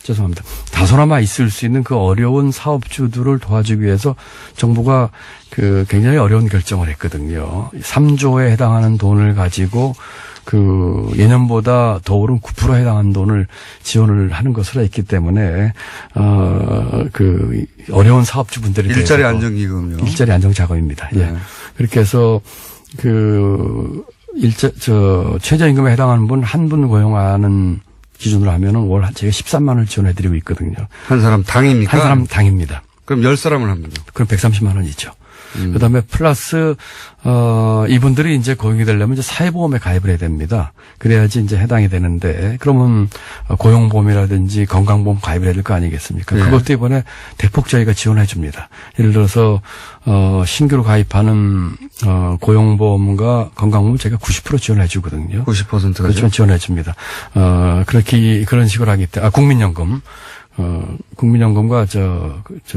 S5: 죄송합니다. 다소나마 있을 수 있는 그 어려운 사업주들을 도와주기 위해서 정부가 그 굉장히 어려운 결정을 했거든요. 3조에 해당하는 돈을 가지고 그 예년보다 더 오른 9%에 해당하는 돈을 지원을 하는 것으로 했기 때문에 그 어려운 사업주분들에 대해서
S1: 일자리 안정기금요.
S5: 일자리 안정 자금입니다. 예.
S1: 네.
S5: 그렇게 해서 최저임금에 해당하는 분 한 분 고용하는 기준으로 하면은 월 제가 13만 원을 지원해드리고 있거든요.
S1: 한 사람 당입니까?
S5: 한 사람 당입니다.
S1: 그럼 10사람을 합니다.
S5: 그럼 130만 원이죠. 그다음에 플러스 이분들이 이제 고용이 되려면 이제 사회보험에 가입을 해야 됩니다. 그래야지 이제 해당이 되는데 그러면 고용보험이라든지 건강보험 가입을 해야 될 거 아니겠습니까?
S1: 네.
S5: 그것도 이번에 대폭 저희가 지원해 줍니다. 예를 들어서 신규로 가입하는 고용보험과 건강보험 제가 90% 지원해 주거든요.
S1: 90%가
S5: 그렇죠. 지원해 줍니다. 그런 식으로 하기 때문에 국민연금. 국민연금과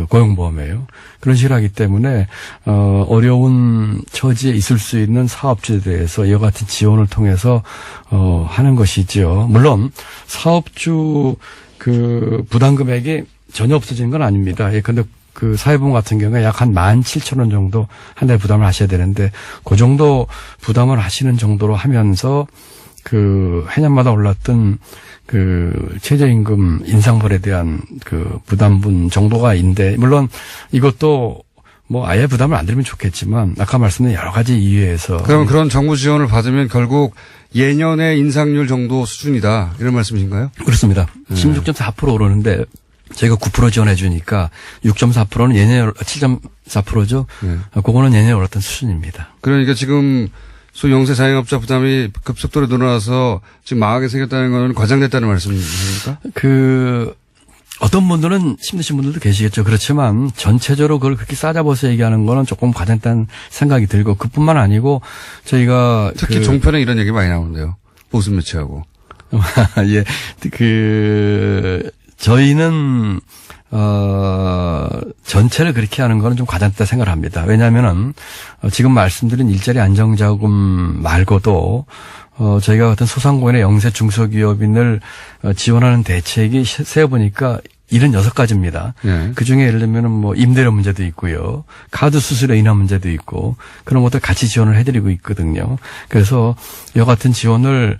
S5: 고용보험이에요. 그런 식으로 하기 때문에, 어려운 처지에 있을 수 있는 사업주에 대해서 이와 같은 지원을 통해서, 하는 것이죠. 물론, 사업주 부담 금액이 전혀 없어지는 건 아닙니다. 예, 근데 그 사회보험 같은 경우에 약 한 17,000원 정도 한 달에 부담을 하셔야 되는데, 그 정도 부담을 하시는 정도로 하면서, 해년마다 올랐던 최저임금 인상분에 대한 부담분 정도가 있는데, 물론 이것도 뭐 아예 부담을 안 드리면 좋겠지만, 아까 말씀드린 여러 가지 이유에서.
S1: 그럼 그런 정부 지원을 받으면 결국 예년의 인상률 정도 수준이다. 이런 말씀이신가요?
S5: 그렇습니다. 16.4% 오르는데, 저희가 9% 지원해 주니까 6.4%는 예년에 7.4%죠. 그거는 예년에 올랐던 수준입니다.
S1: 그러니까 지금 소위 영세 자영업자 부담이 급속도로 늘어나서 지금 망하게 생겼다는 건 과장됐다는 말씀이십니까?
S5: 어떤 분들은 힘드신 분들도 계시겠죠. 그렇지만 전체적으로 그걸 그렇게 싸잡아서 얘기하는 거는 조금 과장됐다는 생각이 들고, 그뿐만 아니고 저희가
S1: 특히 종편에 이런 얘기 많이 나오는데요. 보수 매체하고.
S5: 예. 저희는 전체를 그렇게 하는 거는 좀 과장됐다 생각을 합니다. 왜냐하면은 지금 말씀드린 일자리 안정자금 말고도 저희가 같은 소상공인의 영세 중소기업인을 지원하는 대책이 세어보니까 76가지입니다.
S1: 네.
S5: 그 중에 예를 들면은 뭐 임대료 문제도 있고요. 카드 수수료 인하 문제도 있고, 그런 것들 같이 지원을 해드리고 있거든요. 그래서 이와 같은 지원을,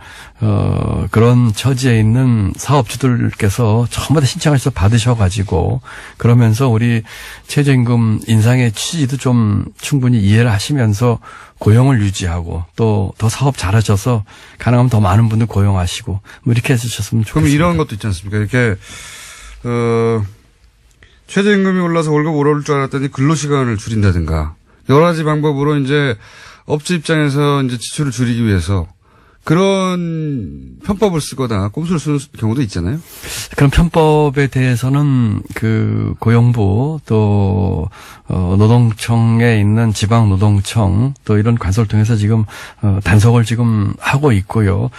S5: 그런 처지에 있는 사업주들께서 전부 다 신청해서 받으셔가지고, 그러면서 우리 최저임금 인상의 취지도 좀 충분히 이해를 하시면서 고용을 유지하고, 또 더 사업 잘하셔서 가능하면 더 많은 분들 고용하시고, 뭐 이렇게 해주셨으면 좋겠습니다.
S1: 그럼 이런 것도 있지 않습니까? 이렇게 최저임금이 올라서 월급 오를 줄 알았더니 근로시간을 줄인다든가 여러 가지 방법으로 이제 업체 입장에서 이제 지출을 줄이기 위해서 그런 편법을 쓰거나 꼼수를 쓰는 경우도 있잖아요.
S5: 그런 편법에 대해서는 고용부 또 노동청에 있는 지방노동청 또 이런 관서를 통해서 지금 단속을 지금 하고 있고요.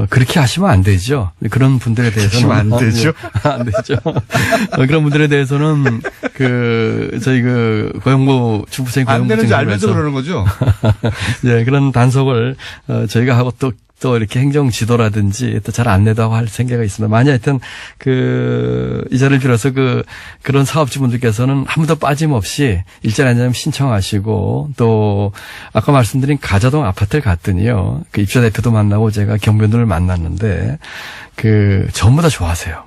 S5: 그렇게 하시면 안 되죠. 그런 분들에 대해서는
S1: 하시면 안 되죠.
S5: 안 되죠. 그런 분들에 대해서는 저희 고용부 중부생
S1: 안 되는지
S5: 고용부청에서
S1: 알면서 그러는 거죠.
S5: 네, 그런 단속을 저희가 하고 또 이렇게 행정 지도라든지 또 잘 안 내다고 할 생각이 있습니다. 만약 하여튼 이 자리를 빌어서 그런 사업주분들께서는 한 번도 빠짐없이 일자리 안정자금 신청하시고, 또 아까 말씀드린 가자동 아파트를 갔더니요, 입주자 대표도 만나고 제가 경비원들을 만났는데 전부 다 좋아하세요.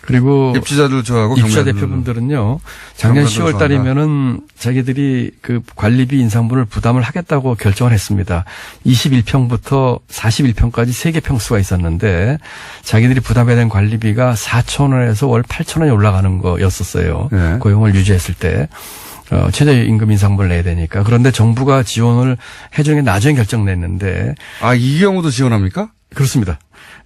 S5: 그리고
S1: 입주자들 좋아하고
S5: 입주자
S1: 경비원들.
S5: 대표분들은요, 작년 10월 달이면은 자기들이 관리비 인상분을 부담을 하겠다고 결정을 했습니다. 21평부터 41평까지 3개 평수가 있었는데 자기들이 부담해야 되는 관리비가 4,000원에서 월 8,000원이 올라가는 거였었어요.
S1: 네.
S5: 고용을 유지했을 때. 최저임금 인상분을 내야 되니까. 그런데 정부가 지원을 해주는 게 나중에 결정냈는데.
S1: 이 경우도 지원합니까?
S5: 그렇습니다.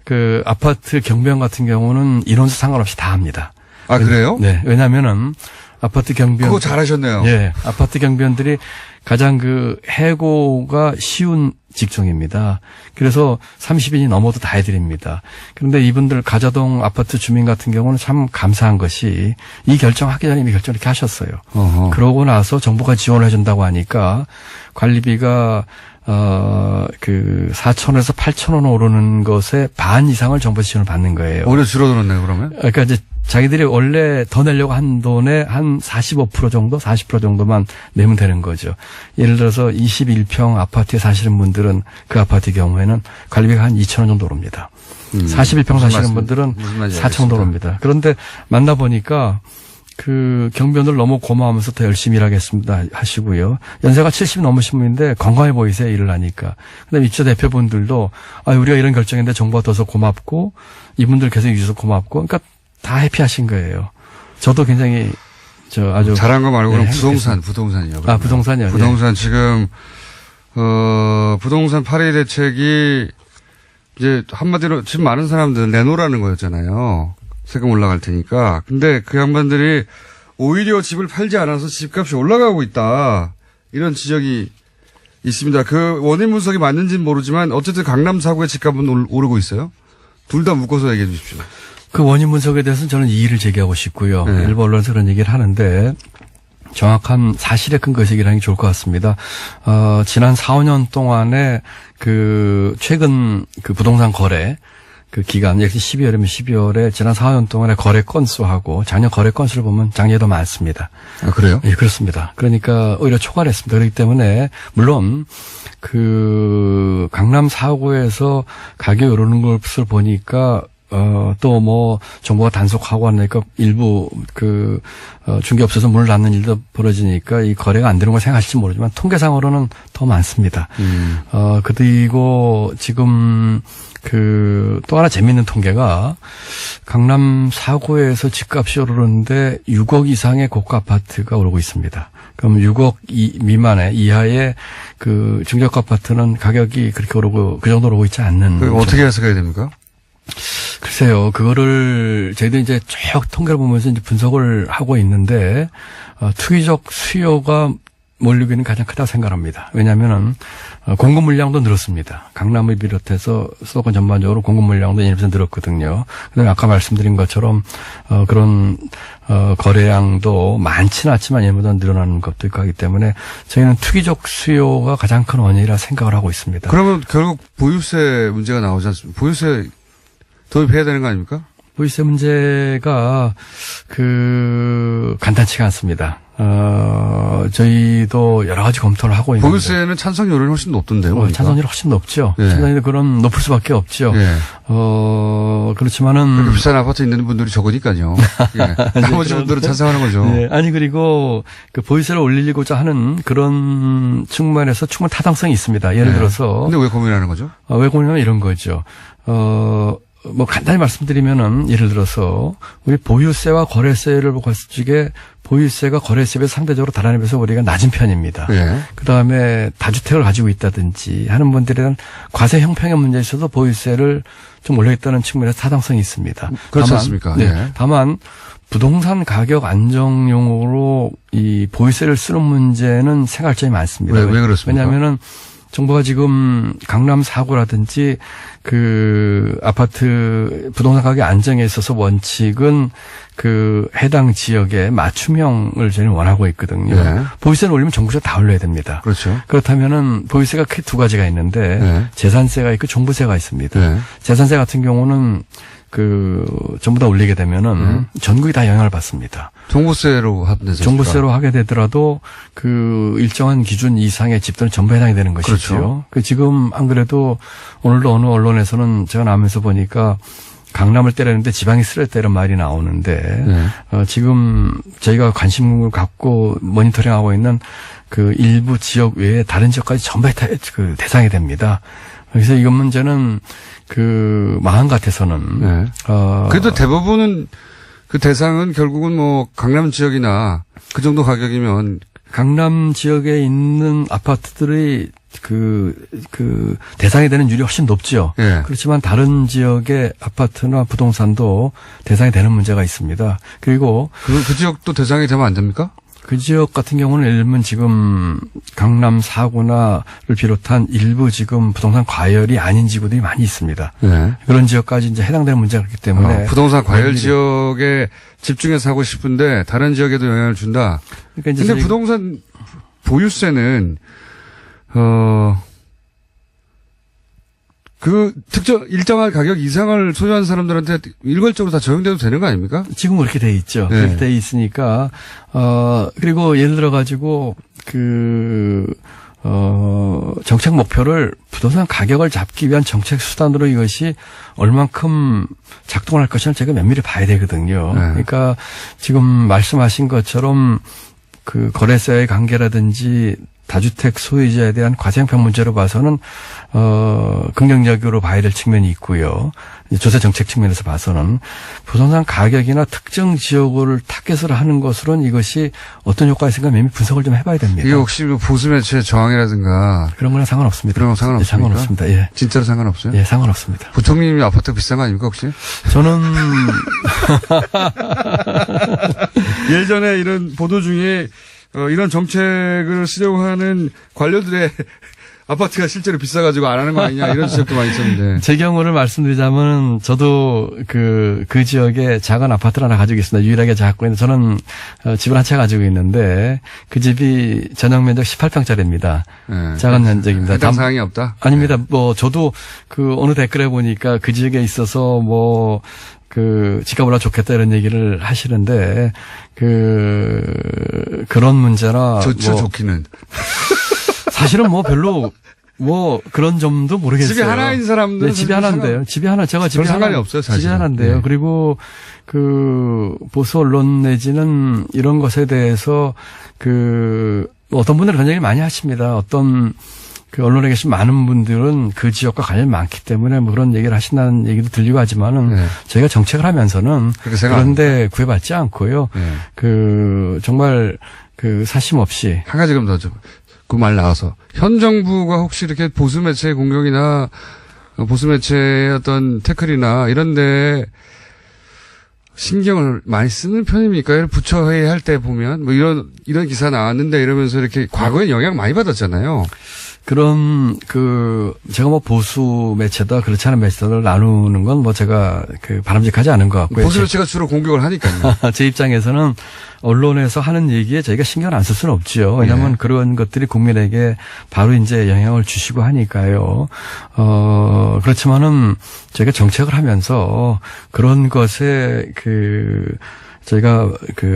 S5: 그 아파트 경비원 같은 경우는 인원수 상관없이 다 합니다.
S1: 아, 그래요?
S5: 네. 왜냐면은 아파트 경비원.
S1: 그거 잘하셨네요.
S5: 예. 아파트 경비원들이 가장 그 해고가 쉬운 직종입니다. 그래서 30인이 넘어도 다 해드립니다. 그런데 이분들 가자동 아파트 주민 같은 경우는 참 감사한 것이 이 결정하기 전에 이미 결정을 이렇게 하셨어요.
S1: 어허.
S5: 그러고 나서 정부가 지원을 해준다고 하니까 관리비가 그 4,000원에서 8,000원 오르는 것에 반 이상을 정부에서 지원을 받는 거예요.
S1: 오히려 줄어들었네요, 그러면.
S5: 그러니까 이제 자기들이 원래 더 내려고 한 돈의 한 45% 정도, 40% 정도만 내면 되는 거죠. 예를 들어서 21평 아파트에 사시는 분들은 그 아파트의 경우에는 관리비가 한 2,000원 정도 오릅니다. 41평 사시는 분들은 4,000원 오릅니다. 그런데 만나보니까 그 경비원들 너무 고마워하면서 더 열심히 일하겠습니다 하시고요. 연세가 70 넘으신 분인데 건강해 보이세요, 일을 하니까. 그다음에 입주 대표분들도 우리가 이런 결정인데 정부가 더서 고맙고 이분들 계속 유지해서 고맙고 그러니까 다 해피하신 거예요. 저도 굉장히 아주
S1: 잘한 거 말고는
S5: 네,
S1: 부동산이요.
S5: 아, 부동산이요.
S1: 부동산 지금 부동산 파리 대책이 이제 한마디로 지금 많은 사람들 내놓으라는 거였잖아요. 세금 올라갈 테니까. 근데 그 양반들이 오히려 집을 팔지 않아서 집값이 올라가고 있다. 이런 지적이 있습니다. 그 원인 분석이 맞는지는 모르지만 어쨌든 강남 4구의 집값은 오르고 있어요. 둘 다 묶어서 얘기해 주십시오.
S5: 그 원인 분석에 대해서는 저는 이의를 제기하고 싶고요.
S1: 네.
S5: 일부 언론에서 그런 얘기를 하는데 정확한 사실에 근거해서 얘기를 하는 게 좋을 것 같습니다. 지난 4, 5년 동안에 그 최근 그 부동산 거래 그 기간, 역시 12월이면 12월에 지난 4, 5년 동안의 거래 건수하고 작년 거래 건수를 보면 작년에 더 많습니다.
S1: 아, 그래요?
S5: 예, 그렇습니다. 그러니까 오히려 초과했습니다. 그렇기 때문에 물론 그 강남 4구에서 가격이 오르는 것을 보니까 또 뭐 정부가 단속하고 하니까 일부 그 중개업소에서 문을 닫는 일도 벌어지니까 이 거래가 안 되는 걸 생각하실지 모르지만 통계상으로는 더 많습니다. 그리고 지금 그 또 하나 재미있는 통계가 강남 4구에서 집값이 오르는데 6억 이상의 고가 아파트가 오르고 있습니다. 그럼 6억 미만의 이하의 그 중저가 아파트는 가격이 그렇게 오르고 그 정도로 오르고 있지 않는.
S1: 그럼 어떻게 해석해야 됩니까?
S5: 글쎄요, 그거를 저희도 이제 쭉 통계를 보면서 이제 분석을 하고 있는데 투기적 수요가 몰리고 있는 가장 크다고 생각합니다. 왜냐하면은 공급 물량도 늘었습니다. 강남을 비롯해서 수도권 전반적으로 공급 물량도 1% 늘었거든요. 그다음에 아까 말씀드린 것처럼 그런 거래량도 많지는 않지만 얘보다 늘어나는 것도 있고 하기 때문에 저희는 투기적 수요가 가장 큰 원인이라 생각을 하고 있습니다.
S1: 그러면 결국 보유세 문제가 나오지 않습니까? 보유세 도입해야 되는 거 아닙니까?
S5: 보유세 문제가 간단치가 않습니다. 저희도 여러 가지 검토를 하고 있는데.
S1: 보유세는 찬성 여론이 훨씬 높던데요.
S5: 찬성률이 훨씬 높죠.
S1: 예.
S5: 찬성률이 그런 높을 수밖에 없죠.
S1: 예.
S5: 그렇지만은.
S1: 비싼 아파트 있는 분들이 적으니까요. 예. 나머지 분들은 찬성하는 거죠.
S5: 네. 아니, 그리고 그 보유세를 올리고자 하는 그런 측면에서 충분히 타당성이 있습니다. 예를 들어서.
S1: 근데 왜 고민하는 거죠?
S5: 왜 고민하면 이런 거죠. 뭐 간단히 말씀드리면은 예를 들어서 우리 보유세와 거래세를 봤을 적에 보유세가 거래세에 상대적으로 다른 데서 우리가 낮은 편입니다.
S1: 예.
S5: 그다음에 다주택을 가지고 있다든지 하는 분들은 과세 형평의 문제에 있어서 보유세를 좀 올려있다는 측면에서 타당성이 있습니다.
S1: 그렇지 않습니까?
S5: 네.
S1: 예.
S5: 다만 부동산 가격 안정용으로 이 보유세를 쓰는 문제는 생각할 점이 많습니다.
S1: 왜 그렇습니까?
S5: 왜냐하면은 정부가 지금 강남 4구라든지 그 아파트 부동산 가격 안정에 있어서 원칙은 그 해당 지역에 맞춤형을 저희는 원하고 있거든요.
S1: 네.
S5: 보유세를 올리면 전국적으로 다 올려야 됩니다.
S1: 그렇죠.
S5: 그렇다면은 보유세가 크게 두 가지가 있는데
S1: 네.
S5: 재산세가 있고 종부세가 있습니다.
S1: 네.
S5: 재산세 같은 경우는 전부 다 올리게 되면은 전국이 다 영향을 받습니다.
S1: 종부세로 하면 되죠.
S5: 종부세로 하게 되더라도 일정한 기준 이상의 집들은 전부 해당이 되는 것이죠.
S1: 그렇죠.
S5: 지금 안 그래도 오늘도 어느 언론에서는 제가 나오면서 보니까 강남을 때렸는데 지방이 쓰랬다 이런 말이 나오는데
S1: 네.
S5: 지금 저희가 관심을 갖고 모니터링하고 있는 그 일부 지역 외에 다른 지역까지 전부 대상이 됩니다. 그래서 이건 문제는 마음 같아서는
S1: 네. 그래도 대부분은 그 대상은 결국은 뭐 강남 지역이나 그 정도 가격이면
S5: 강남 지역에 있는 아파트들이 대상이 되는 율이 훨씬 높죠.
S1: 예.
S5: 그렇지만 다른 지역의 아파트나 부동산도 대상이 되는 문제가 있습니다. 그리고
S1: 그 지역도 대상이 되면 안 됩니까?
S5: 그 지역 같은 경우는 예를 들면 지금 강남 4구나를 비롯한 일부 지금 부동산 과열이 아닌 지구들이 많이 있습니다.
S1: 네.
S5: 그런 지역까지 이제 해당되는 문제가 있기 때문에
S1: 부동산 과열 지역에 집중해서 하고 싶은데 다른 지역에도 영향을 준다.
S5: 그러니까
S1: 근데 부동산 보유세는 그 특정 일정한 가격 이상을 소유한 사람들한테 일괄적으로 다 적용돼도 되는 거 아닙니까?
S5: 지금 그렇게 돼 있죠.
S1: 네.
S5: 그렇게 돼 있으니까 그리고 예를 들어 가지고 정책 목표를 부동산 가격을 잡기 위한 정책 수단으로 이것이 얼만큼 작동을 할 것을 제가 면밀히 봐야 되거든요.
S1: 네.
S5: 그러니까 지금 말씀하신 것처럼 그 거래세의 관계라든지 다주택 소유자에 대한 과세형평 문제로 봐서는 긍정적으로 봐야 될 측면이 있고요. 조세 정책 측면에서 봐서는 부동산 가격이나 특정 지역을 타겟으로 하는 것으로는 이것이 어떤 효과가 있을까 면밀히 분석을 좀 해봐야 됩니다.
S1: 이게 혹시 보수 매체의 저항이라든가
S5: 그런 거는 상관없습니다.
S1: 그런 건 상관없습니까?
S5: 예, 상관없습니다. 예.
S1: 진짜로 상관없어요?
S5: 예, 상관없습니다.
S1: 부총리님이 아파트 비싼 거 아닙니까 혹시?
S5: 저는
S1: 예전에 이런 보도 중에 이런 정책을 쓰려고 하는 관료들의 아파트가 실제로 비싸가지고 안 하는 거 아니냐 이런 지적도 많이 있었는데.
S5: 제 경우를 말씀드리자면 저도 그 지역에 작은 아파트를 하나 가지고 있습니다. 유일하게 갖고 있는데 저는 집을 한 채 가지고 있는데 그 집이 전용 면적 18평짜리입니다.
S1: 네.
S5: 작은 면적입니다.
S1: 해당 사항이 없다?
S5: 아닙니다. 뭐 저도 그 어느 댓글에 보니까 그 지역에 있어서 뭐 집값 올라 좋겠다 이런 얘기를 하시는데 그런 문제나
S1: 좋죠,
S5: 뭐
S1: 좋기는.
S5: 사실은 뭐 별로 뭐 그런 점도 모르겠어요.
S1: 집이 하나인 사람들은
S5: 네, 집이 하나인데요. 집이 하나 제가 집이
S1: 상관이
S5: 하나,
S1: 없어요, 사실.
S5: 집이 하나인데요.
S1: 네.
S5: 그리고 보수 언론 내지는 이런 것에 대해서 어떤 분들은 그런 얘기를 많이 하십니다. 어떤 언론에 계신 많은 분들은 그 지역과 관련이 많기 때문에 뭐 그런 얘기를 하신다는 얘기도 들리고 하지만은
S1: 네.
S5: 저희가 정책을 하면서는 그런데 구애받지 않고요.
S1: 네.
S5: 정말 사심 없이
S1: 한 가지 좀 더 그 말 나와서 현 정부가 혹시 이렇게 보수 매체의 공격이나 보수 매체의 어떤 태클이나 이런데 신경을 많이 쓰는 편입니까? 부처회의 할 때 보면 뭐 이런 기사 나왔는데 이러면서 이렇게 과거에 영향 많이 받았잖아요.
S5: 그런 제가 뭐 보수 매체다 그렇지 않은 매체를 나누는 건 뭐 제가 바람직하지 않은 것 같고요.
S1: 보수 매체가 주로 공격을 하니까요.
S5: 제 입장에서는 언론에서 하는 얘기에 저희가 신경을 안 쓸 수는 없지요. 왜냐하면
S1: 네.
S5: 그런 것들이 국민에게 바로 이제 영향을 주시고 하니까요. 그렇지만은 저희가 정책을 하면서 그런 것에 저희가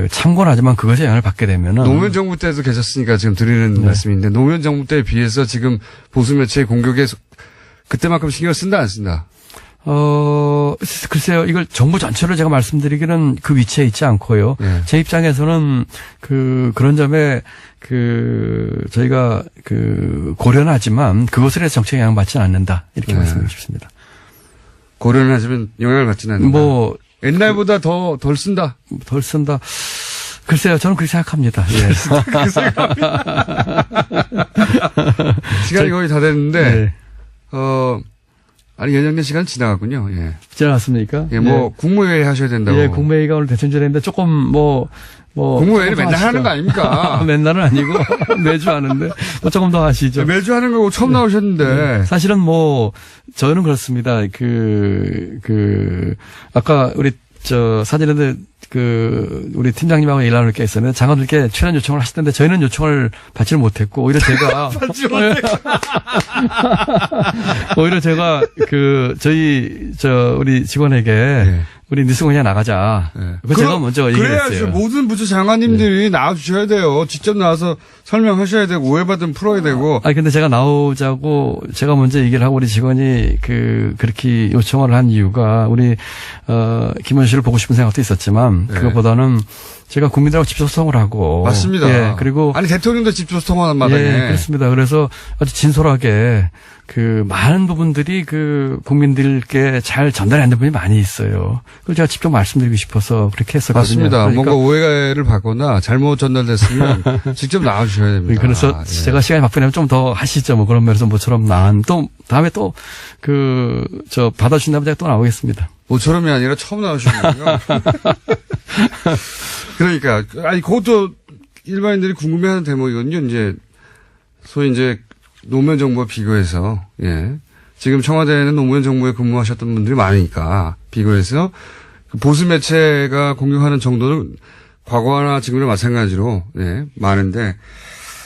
S5: 참고는 하지만 그것에 영향을 받게 되면은
S1: 노무현 정부 때도 계셨으니까 지금 드리는
S5: 네.
S1: 말씀인데 노무현 정부 때에 비해서 지금 보수 매체의 공격에 그때만큼 신경을 쓴다 안 쓴다?
S5: 글쎄요. 이걸 정부 전체를 제가 말씀드리기는 그 위치에 있지 않고요.
S1: 네.
S5: 제 입장에서는 그런 점에 저희가 고려는 하지만 그것에 대해서 정책에 영향받지는 않는다. 이렇게
S1: 네.
S5: 말씀드리고 싶습니다.
S1: 고려는 하지만 영향을 받지는 않는다.
S5: 뭐
S1: 옛날보다 덜 쓴다.
S5: 덜 쓴다. 글쎄요. 저는 그렇게 생각합니다. 예.
S1: 시간이 거의 다 됐는데
S5: 네.
S1: 아니 연장된 시간 지나갔군요. 예.
S5: 지나갔습니까?
S1: 예, 뭐 국무회의 하셔야 된다고.
S5: 예, 국무회의가 오늘 대통령인데 조금
S1: 국무회의는 맨날
S5: 하시죠.
S1: 하는 거 아닙니까?
S5: 맨날은 아니고 매주 하는데 조금 더 하시죠.
S1: 매주 하는 거고 처음 나오셨는데.
S5: 사실은 저는 그렇습니다. 아까 우리 사진에도 우리 팀장님하고 일 나눌 게 있었는데 장관들께 출연 요청을 하시던데 저희는 요청을 받지를 못했고 오히려 제가 오히려 제가 우리 직원에게
S1: 네.
S5: 우리 뉴스 그냥 나가자.
S1: 네.
S5: 그거 제가 먼저 얘기를
S1: 그래야죠.
S5: 했어요.
S1: 모든 부처 장관님들이 나와주셔야 돼요. 직접 나와서 설명하셔야 되고 오해받으면 풀어야 되고.
S5: 근데 제가 나오자고 제가 먼저 얘기를 하고 우리 직원이 그렇게 요청을 한 이유가 우리 김원수 씨를 보고 싶은 생각도 있었지만 있지만 그거보다는 제가 국민들하고 직접 소통을 하고
S1: 맞습니다.
S5: 예, 그리고
S1: 아니 대통령도 직접 소통하는 마당에
S5: 예, 그렇습니다. 그래서 아주 진솔하게 그 많은 부분들이 그 국민들께 잘 전달이 안 되는 부분이 많이 있어요. 그걸 제가 직접 말씀드리고 싶어서 그렇게 했었거든요.
S1: 맞습니다.
S5: 그러니까
S1: 뭔가 오해를 받거나 잘못 전달됐으면 직접 나와주셔야 됩니다.
S5: 그래서 제가 시간이 바쁘면 좀 더 하시죠. 뭐 그런 면에서 모처럼 또 다음에 또 받아주신다면 제가 또 나오겠습니다.
S1: 모처럼이 아니라 처음 나오시는군요. 그러니까 아니 그것도 일반인들이 궁금해하는 대목이거든요. 이제 소위 이제 노무현 정부와 비교해서 지금 청와대에는 노무현 정부에 근무하셨던 분들이 많으니까 비교해서 보수 매체가 공격하는 정도는 과거나 지금이나 마찬가지로 많은데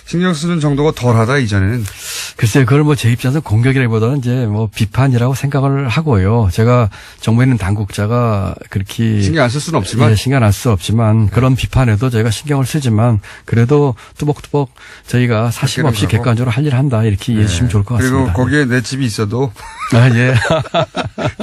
S1: 신경 쓰는 정도가 덜하다 이전에는.
S5: 글쎄요, 그걸 뭐 제 입장에서 공격이라기보다는 이제 뭐 비판이라고 생각을 하고요. 제가 정부에 있는 당국자가 그렇게
S1: 신경 안 쓸 수는 없지만
S5: 신경 안 쓸 수 없지만 그런 비판에도 저희가 신경을 쓰지만 그래도 뚜벅뚜벅 저희가 사심 없이 객관적으로 할 일을 한다 이렇게 이해해 주시면 좋을 것 같습니다.
S1: 그리고 거기에 내 집이 있어도
S5: 예.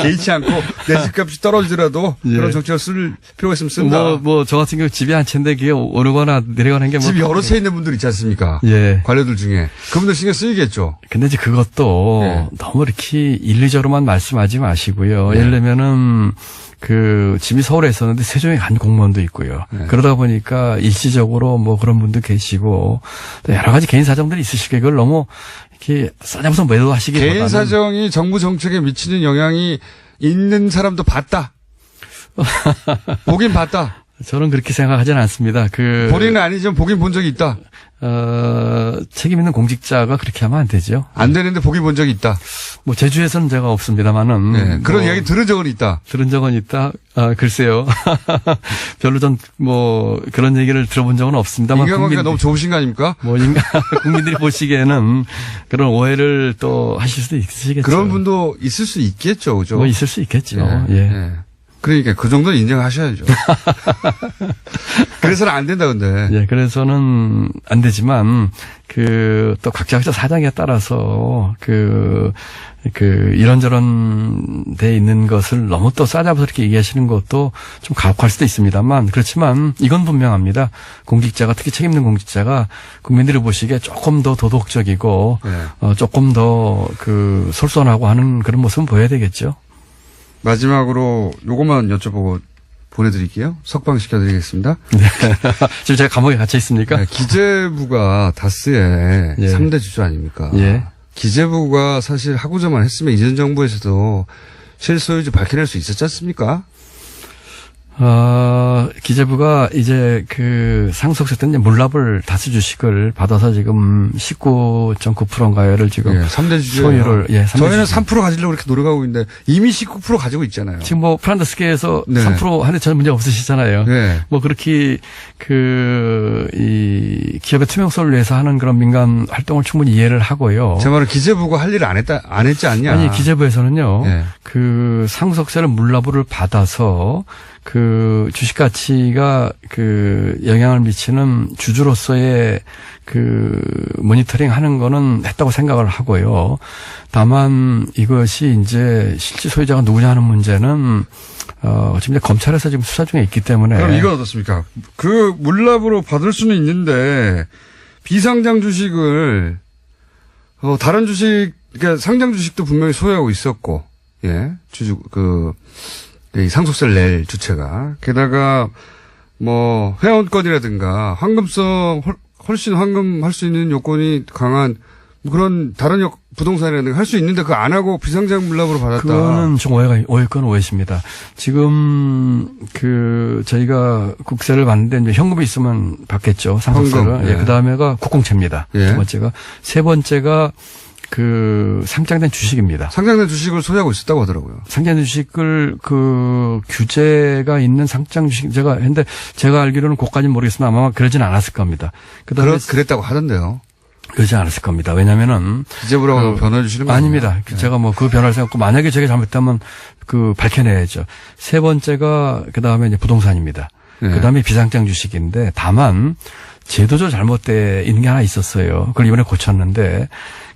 S1: 개의치 않고 내 집값이 떨어지더라도 그런 정책을 쓸 필요가 있으면 쓴다.
S5: 저 같은 경우 집이 한 채인데 그게 오르거나 내려가는 게
S1: 집이 여러 채 있는 분들 있지 않습니까?
S5: 예.
S1: 관료들 중에 그분들 신경 쓰이겠죠.
S5: 근데 이제 그것도 너무 이렇게 일리적으로만 말씀하지 마시고요. 예를 들면은 집이 서울에 있었는데 세종에 간 공무원도 있고요. 그러다 보니까 일시적으로 뭐 그런 분도 계시고 또 여러 가지 개인 사정들이 있으시게 그걸 너무 이렇게 싸잡아서 매도하시기보다는
S1: 개인 사정이 정부 정책에 미치는 영향이 있는 사람도 봤다. 보긴 봤다.
S5: 저는 그렇게 생각하지는 않습니다.
S1: 본인은 아니지만 보긴 본 적이 있다.
S5: 책임 있는 공직자가 그렇게 하면 안 되죠.
S1: 안 되는데 보긴 본 적이 있다.
S5: 뭐 제주에서는 제가 없습니다만은
S1: 그런 이야기 들은 적은 있다.
S5: 들은 적은 있다. 글쎄요. 별로 전 그런 얘기를 들어본 적은 없습니다만
S1: 인간관계가 너무 좋으신 거 아닙니까?
S5: 국민들이 보시기에는 그런 오해를 또 하실 수도 있으시겠죠.
S1: 그런 분도 있을 수 있겠죠, 그죠?
S5: 뭐 있을 수 있겠죠. 예.
S1: 그러니까 그 정도는 인정하셔야죠. 그래서는 안 된다, 근데.
S5: 예, 그래서는 안 되지만, 또 각자 사정에 따라서, 이런저런 돼 있는 것을 너무 또 싸잡아서 이렇게 얘기하시는 것도 좀 가혹할 수도 있습니다만, 그렇지만 이건 분명합니다. 공직자가, 특히 책임 있는 공직자가 국민들이 보시기에 조금 더 도덕적이고, 조금 더 솔선하고 하는 그런 모습은 보여야 되겠죠.
S1: 마지막으로 요것만 여쭤보고 보내드릴게요. 석방시켜드리겠습니다.
S5: 네. 지금 제가 감옥에 갇혀 있습니까?
S1: 네, 기재부가 다스의 3대 주주 아닙니까?
S5: 예.
S1: 기재부가 사실 하고자만 했으면 이전 정부에서도 실소유주 밝혀낼 수 있었지 않습니까?
S5: 기재부가 이제 상속세 때는 물납을 다수 주식을 받아서 지금 19.9%인가요를 지금
S1: 3대 주주
S5: 소유를
S1: 저희는 3% 가지려고 이렇게 노력하고 있는데 이미 19% 가지고 있잖아요.
S5: 지금 프란더스계에서 3% 하는데 전혀 문제 없으시잖아요. 그렇게 이 기업의 투명성을 위해서 하는 그런 민간 활동을 충분히 이해를 하고요.
S1: 제 말은 기재부가 할 일을 안 했지 않냐?
S5: 아니 기재부에서는요. 상속세를 물납을 받아서 주식 가치가 영향을 미치는 주주로서의 모니터링 하는 거는 했다고 생각을 하고요. 다만 이것이 이제 실질 소유자가 누구냐 하는 문제는 지금 검찰에서 지금 수사 중에 있기 때문에.
S1: 그럼 이건 어떻습니까? 물납으로 받을 수는 있는데 비상장 주식을 다른 주식 그러니까 상장 주식도 분명히 소유하고 있었고 이 상속세를 낼 주체가. 게다가, 회원권이라든가, 황금성, 훨씬 황금할 수 있는 요건이 강한, 그런 다른 부동산이라든가 할 수 있는데 그거 안 하고 비상장 물납으로 받았다.
S5: 그거는 좀 오해건 오해십니다. 지금, 저희가 국세를 받는데 이제 현금이 있으면 받겠죠. 상속세를. 그 다음에가 국공채입니다. 두 번째가. 세 번째가, 상장된 주식입니다.
S1: 상장된 주식을 소유하고 있었다고 하더라고요.
S5: 상장된 주식을 규제가 있는 상장 주식 근데 제가 알기로는 그것까지는 모르겠으나 아마 그러진 않았을 겁니다. 그다음에
S1: 그랬다고 하던데요.
S5: 그러지 않았을 겁니다. 왜냐면은
S1: 기재부라고 변호해 주시는 거
S5: 아닙니다. 제가 그 변호를 생각하고 만약에 제가 잘못했다면 밝혀내야죠. 세 번째가 그다음에 이제 부동산입니다. 그다음에 비상장 주식인데 다만 제도적으로 잘못돼 있는 게 하나 있었어요. 그걸 이번에 고쳤는데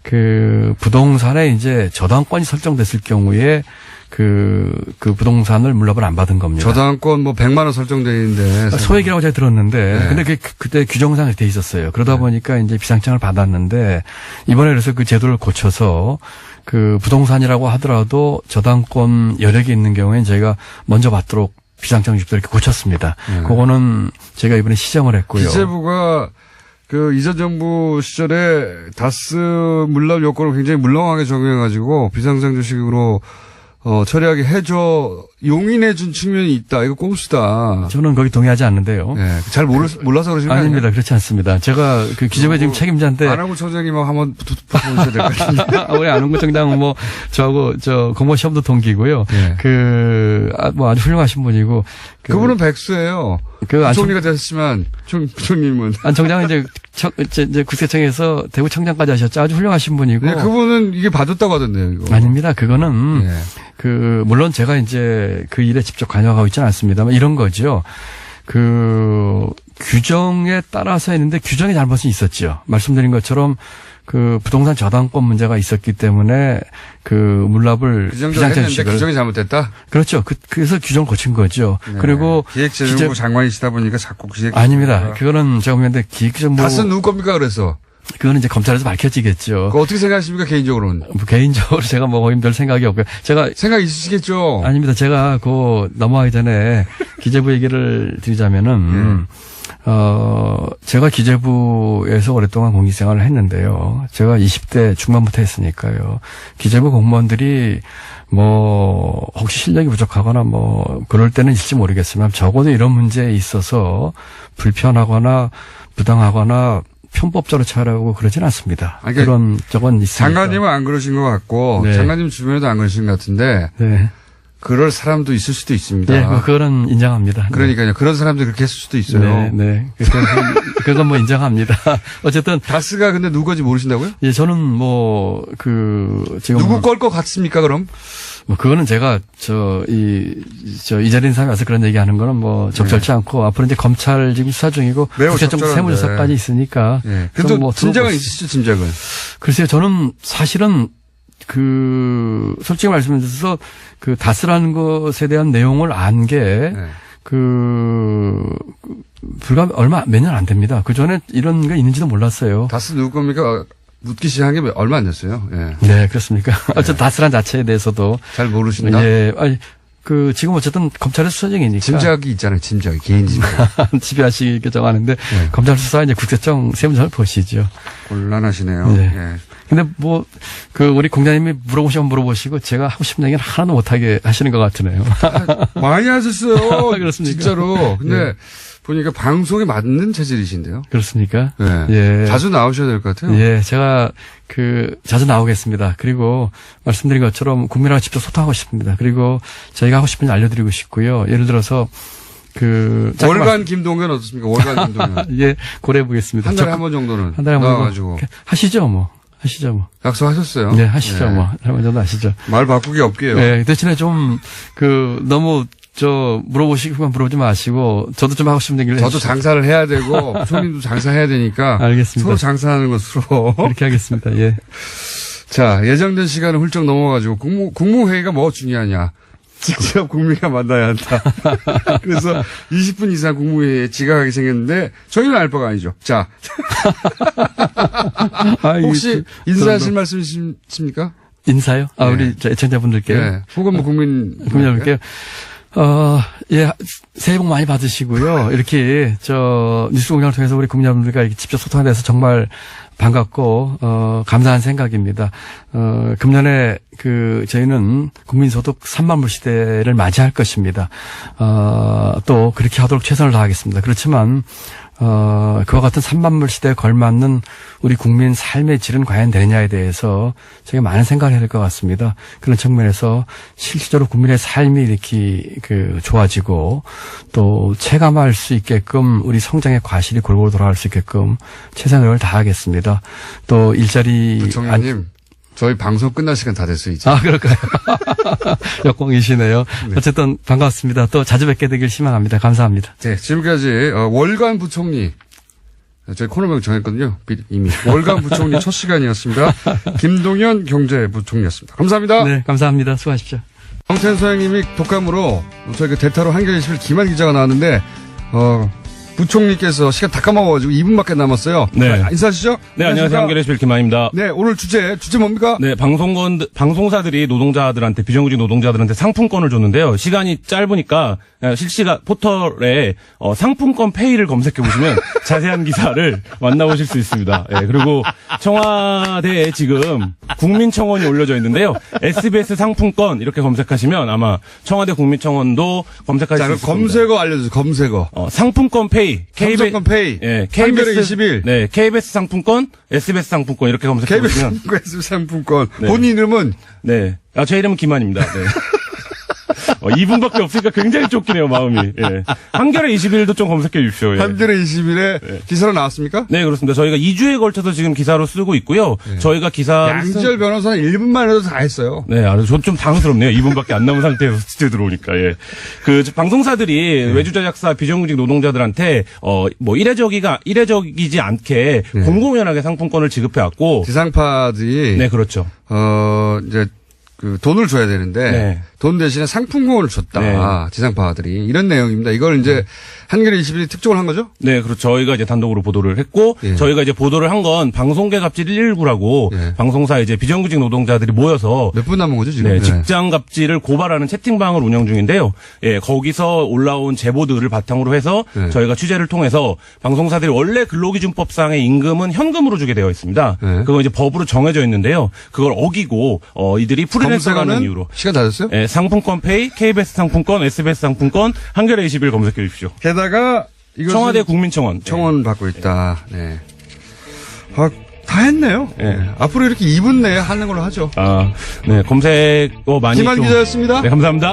S5: 그 부동산에 이제 저당권이 설정됐을 경우에 그 부동산을 물납을 안 받은 겁니다.
S1: 저당권 뭐 100만 원 설정돼 있는데
S5: 소액이라고 제가 들었는데
S1: 네.
S5: 근데 그때 규정상 돼 있었어요. 그러다 보니까 이제 비상장을 받았는데 이번에 그래서 그 제도를 고쳐서 그 부동산이라고 하더라도 저당권 여력이 있는 경우에는 저희가 먼저 받도록 비상장 유지도 이렇게 고쳤습니다. 그거는 제가 이번에 시정을 했고요.
S1: 기재부가 그 이전 정부 시절에 다스 물납 요건을 굉장히 물렁하게 적용해가지고 비상장주식으로 처리하게 해줘 용인해준 측면이 있다. 이거 꼼수다.
S5: 저는 거기 동의하지 않는데요.
S1: 네, 잘 몰라서 그러시는 거
S5: 아닙니다. 그렇지 않습니다. 제가 그 기재부의 지금 책임자인데.
S1: 안하고 청장님하고 한번 붙어보셔야 될 것 같은데.
S5: 우리 안홍구 청장은 뭐 저하고 공무원 시험도 동기고요.
S1: 네.
S5: 뭐 아주 훌륭하신 분이고.
S1: 그분은 백수예요. 총리가 됐지만 부총님은
S5: 안 청장은 이제 국세청에서 대구 청장까지 하셨죠. 아주 훌륭하신 분이고.
S1: 네, 그분은 이게 봐줬다고 하던데요. 이거.
S5: 아닙니다. 그거는
S1: 네.
S5: 물론 제가 이제 그 일에 직접 관여하고 있지는 않습니다만 이런 거죠. 그 규정에 따라서 했는데 규정의 잘못이 있었죠. 말씀드린 것처럼 그 부동산 저당권 문제가 있었기 때문에 그 물납을
S1: 비상장주식을 규정이 잘못됐다.
S5: 그렇죠. 그래서 규정을 고친 거죠.
S1: 네.
S5: 그리고
S1: 기획재정부 장관이시다 보니까 자꾸 기획
S5: 아닙니다. 그거는 제가 보는데 기획재정부
S1: 다스는 누구 겁니까 그래서?
S5: 그거는 이제 검찰에서 밝혀지겠죠.
S1: 그거 어떻게 생각하십니까 개인적으로는?
S5: 개인적으로 제가 뭐 별 생각이 없고요. 제가
S1: 생각 있으시겠죠.
S5: 아닙니다. 제가 넘어가기 전에 기재부 얘기를 드리자면은 제가 기재부에서 오랫동안 공직생활을 했는데요. 제가 20대 중반부터 했으니까요. 기재부 공무원들이 뭐 혹시 실력이 부족하거나 뭐 그럴 때는 있을지 모르겠지만 적어도 이런 문제에 있어서 불편하거나 부당하거나 편법적으로 처리하고 그러진 않습니다.
S1: 그러니까
S5: 그런 적은 있습니다.
S1: 장관님은 안 그러신 것 같고
S5: 네.
S1: 장관님 주변에도 안 그러신 것 같은데
S5: 네.
S1: 그럴 사람도 있을 수도 있습니다.
S5: 네, 그거는 인정합니다.
S1: 그러니까요. 그런 사람들이 그렇게 했을 수도 있어요.
S5: 네, 네. 그건 뭐 인정합니다. 어쨌든
S1: 다스가 근데 누구인지 모르신다고요?
S5: 예, 저는 지금
S1: 누구 걸 것 같습니까? 그럼?
S5: 뭐 그거는 제가 이 자리에 사람이 와서 그런 얘기하는 거는 뭐 적절치 않고 앞으로 이제 검찰 지금 수사 중이고 국세청 세무조사까지 있으니까.
S1: 네. 그래도
S5: 뭐
S1: 짐작은 있으시죠, 짐작은?
S5: 글쎄요, 저는 사실은 솔직히 말씀드려서 다스라는 것에 대한 내용을 안 게 불과 몇 년 안 됩니다. 그 전에 이런 게 있는지도 몰랐어요.
S1: 다스 누구 겁니까? 묻기 시작한 게 얼마 안 됐어요. 예.
S5: 네, 그렇습니까? 어쨌든 다스란 자체에 대해서도.
S1: 잘 모르신다?
S5: 예. 아니, 지금 어쨌든 검찰의 수사 중이니까.
S1: 짐작이 있잖아요, 짐작이. 개인 짐작.
S5: 지배하시게 정하는데, 검찰 수사 이제 국세청 세무조사를 보시죠.
S1: 곤란하시네요.
S5: 네.
S1: 예.
S5: 근데 우리 공장님이 물어보시면 물어보시고, 제가 하고 싶은 얘기는 하나도 못하게 하시는 것 같으네요.
S1: 많이 하셨어요.
S5: 그렇습니까?
S1: 진짜로. 근데
S5: 네.
S1: 보니까 방송에 맞는 체질이신데요.
S5: 그렇습니까?
S1: 네.
S5: 예.
S1: 자주 나오셔야 될 것 같아요.
S5: 예, 제가 자주 나오겠습니다. 그리고 말씀드린 것처럼 국민하고 직접 소통하고 싶습니다. 그리고 저희가 하고 싶은 일 알려드리고 싶고요. 예를 들어서
S1: 월간 김동연 어떻습니까? 월간 김동연.
S5: 예, 고려해 보겠습니다.
S1: 한 달에 한 번 정도는.
S5: 한 달에 한 번.
S1: 나와가지고.
S5: 하시죠, 뭐.
S1: 약속하셨어요?
S5: 네, 하시죠,
S1: 네.
S5: 뭐. 한 번 정도 하시죠.
S1: 말 바꾸기 없게요.
S5: 네, 대신에 좀, 너무, 물어보시기만 물어보지 마시고, 저도 좀 하고 싶은 얘기를
S1: 저도
S5: 해주시죠.
S1: 장사를 해야 되고, 부총님도 장사해야 되니까.
S5: 알겠습니다.
S1: 서로 장사하는 것으로.
S5: 그렇게 하겠습니다, 예.
S1: 자, 예정된 시간을 훌쩍 넘어가지고, 국무회의가 뭐가 중요하냐. 직접 국민과 만나야 한다. 그래서 20분 이상 국무회의에 지각하게 생겼는데, 저희는 알 바가 아니죠. 자. 혹시 인사하실 말씀 있습니까?
S5: 인사요?
S1: 네.
S5: 우리 애청자분들께.
S1: 네. 혹은
S5: 국민여러분께. 예, 새해 복 많이 받으시고요. 이렇게, 뉴스공장을 통해서 우리 국민여러분들과 이렇게 직접 소통에 대해서 정말 반갑고, 감사한 생각입니다. 금년에 저희는 국민소득 3만 불 시대를 맞이할 것입니다. 또 그렇게 하도록 최선을 다하겠습니다. 그렇지만, 그와 같은 3만 불 시대에 걸맞는 우리 국민 삶의 질은 과연 되느냐에 대해서 저희가 많은 생각을 해야 될 것 같습니다. 그런 측면에서 실질적으로 국민의 삶이 이렇게 좋아지고 또 체감할 수 있게끔 우리 성장의 과실이 골고루 돌아갈 수 있게끔 최선을 다하겠습니다. 또 일자리
S1: 부총리님, 저희 방송 끝날 시간 다 됐어요, 이제.
S5: 그럴까요? 역공이시네요.
S1: 네.
S5: 어쨌든 반갑습니다. 또 자주 뵙게 되길 희망합니다. 감사합니다.
S1: 네, 지금까지 월간 부총리 저희 코너명 정했거든요. 이미. 월간 부총리 첫 시간이었습니다. 김동연 경제부총리였습니다. 감사합니다.
S5: 네, 감사합니다. 수고하십시오.
S1: 정태현 소장님이 독감으로 저희 그 대타로 한겨레21 김한 기자가 나왔는데 부총리께서 시간 다 까먹어가지고 2분밖에 남았어요.
S6: 네.
S1: 인사하시죠?
S6: 네, 안녕하세요. 한겨레21 김한입니다.
S1: 네, 오늘 주제 뭡니까?
S6: 네, 방송사들이 노동자들한테, 비정규직 노동자들한테 상품권을 줬는데요. 시간이 짧으니까 실시간 포털에 상품권 페이를 검색해보시면 자세한 기사를 만나보실 수 있습니다. 예, 그리고 청와대에 지금 국민청원이 올려져 있는데요. SBS 상품권 이렇게 검색하시면 아마 청와대 국민청원도 검색하실
S1: 자,
S6: 수 있습니다.
S1: 검색어 알려주세요. 검색어.
S6: 상품권 페이.
S1: 상품권 페이.
S6: 예,
S1: 한겨레 21.
S6: 네, KBS 상품권, SBS 상품권 이렇게 검색해
S1: KBS
S6: 보시면
S1: 상품권.
S6: 네.
S1: 본인 이름은?
S6: 네. 제 이름은 김한입니다. 네. 2분밖에 없으니까 굉장히 쫓기네요, 마음이. 예. 한겨레 21도 좀 검색해 주십시오. 예.
S1: 한겨레 21에
S6: 네.
S1: 기사로 나왔습니까?
S6: 네, 그렇습니다. 저희가 2주에 걸쳐서 지금 기사로 쓰고 있고요. 저희가 기사
S1: 양지열 변호사는 1분만 해도 다 했어요.
S6: 네, 좀 당황스럽네요. 2분밖에 안 남은 상태에서 스튜디오 들어오니까, 예. 방송사들이 외주제작사 비정규직 노동자들한테, 이례적이지 않게 공공연하게 상품권을 지급해왔고.
S1: 지상파들이.
S6: 네, 그렇죠.
S1: 이제, 돈을 줘야 되는데.
S6: 네.
S1: 돈 대신에 상품권을 줬다.
S6: 네.
S1: 지상파들이. 이런 내용입니다. 이걸 이제 한겨레 21이 특종을 한 거죠?
S6: 네, 그렇죠. 저희가 이제 단독으로 보도를 했고,
S1: 예.
S6: 저희가 이제 보도를 한 건 방송계 갑질 119라고
S1: 예.
S6: 방송사 이제 비정규직 노동자들이 모여서
S1: 몇 분 남은 거죠, 지금?
S6: 네, 직장 갑질을 고발하는 채팅방을 운영 중인데요. 예, 거기서 올라온 제보들을 바탕으로 해서
S1: 네.
S6: 저희가 취재를 통해서 방송사들이 원래 근로기준법상의 임금은 현금으로 주게 되어 있습니다.
S1: 네.
S6: 그거 이제 법으로 정해져 있는데요. 그걸 어기고 이들이 프리랜서라는
S1: 검색어는
S6: 이유로
S1: 시간 다 됐어요?
S6: 예, 상품권 페이, KBS 상품권, SBS 상품권, 한겨레 21 검색해 주십시오.
S1: 게다가 이것은
S6: 청와대 국민청원.
S1: 청원 받고 있다. 네. 다 했네요.
S6: 예.
S1: 네. 앞으로 이렇게 2분 내에 하는 걸로 하죠.
S6: 네, 검색어 많이
S1: 김한
S6: 좀.
S1: 기자였습니다.
S6: 네, 감사합니다.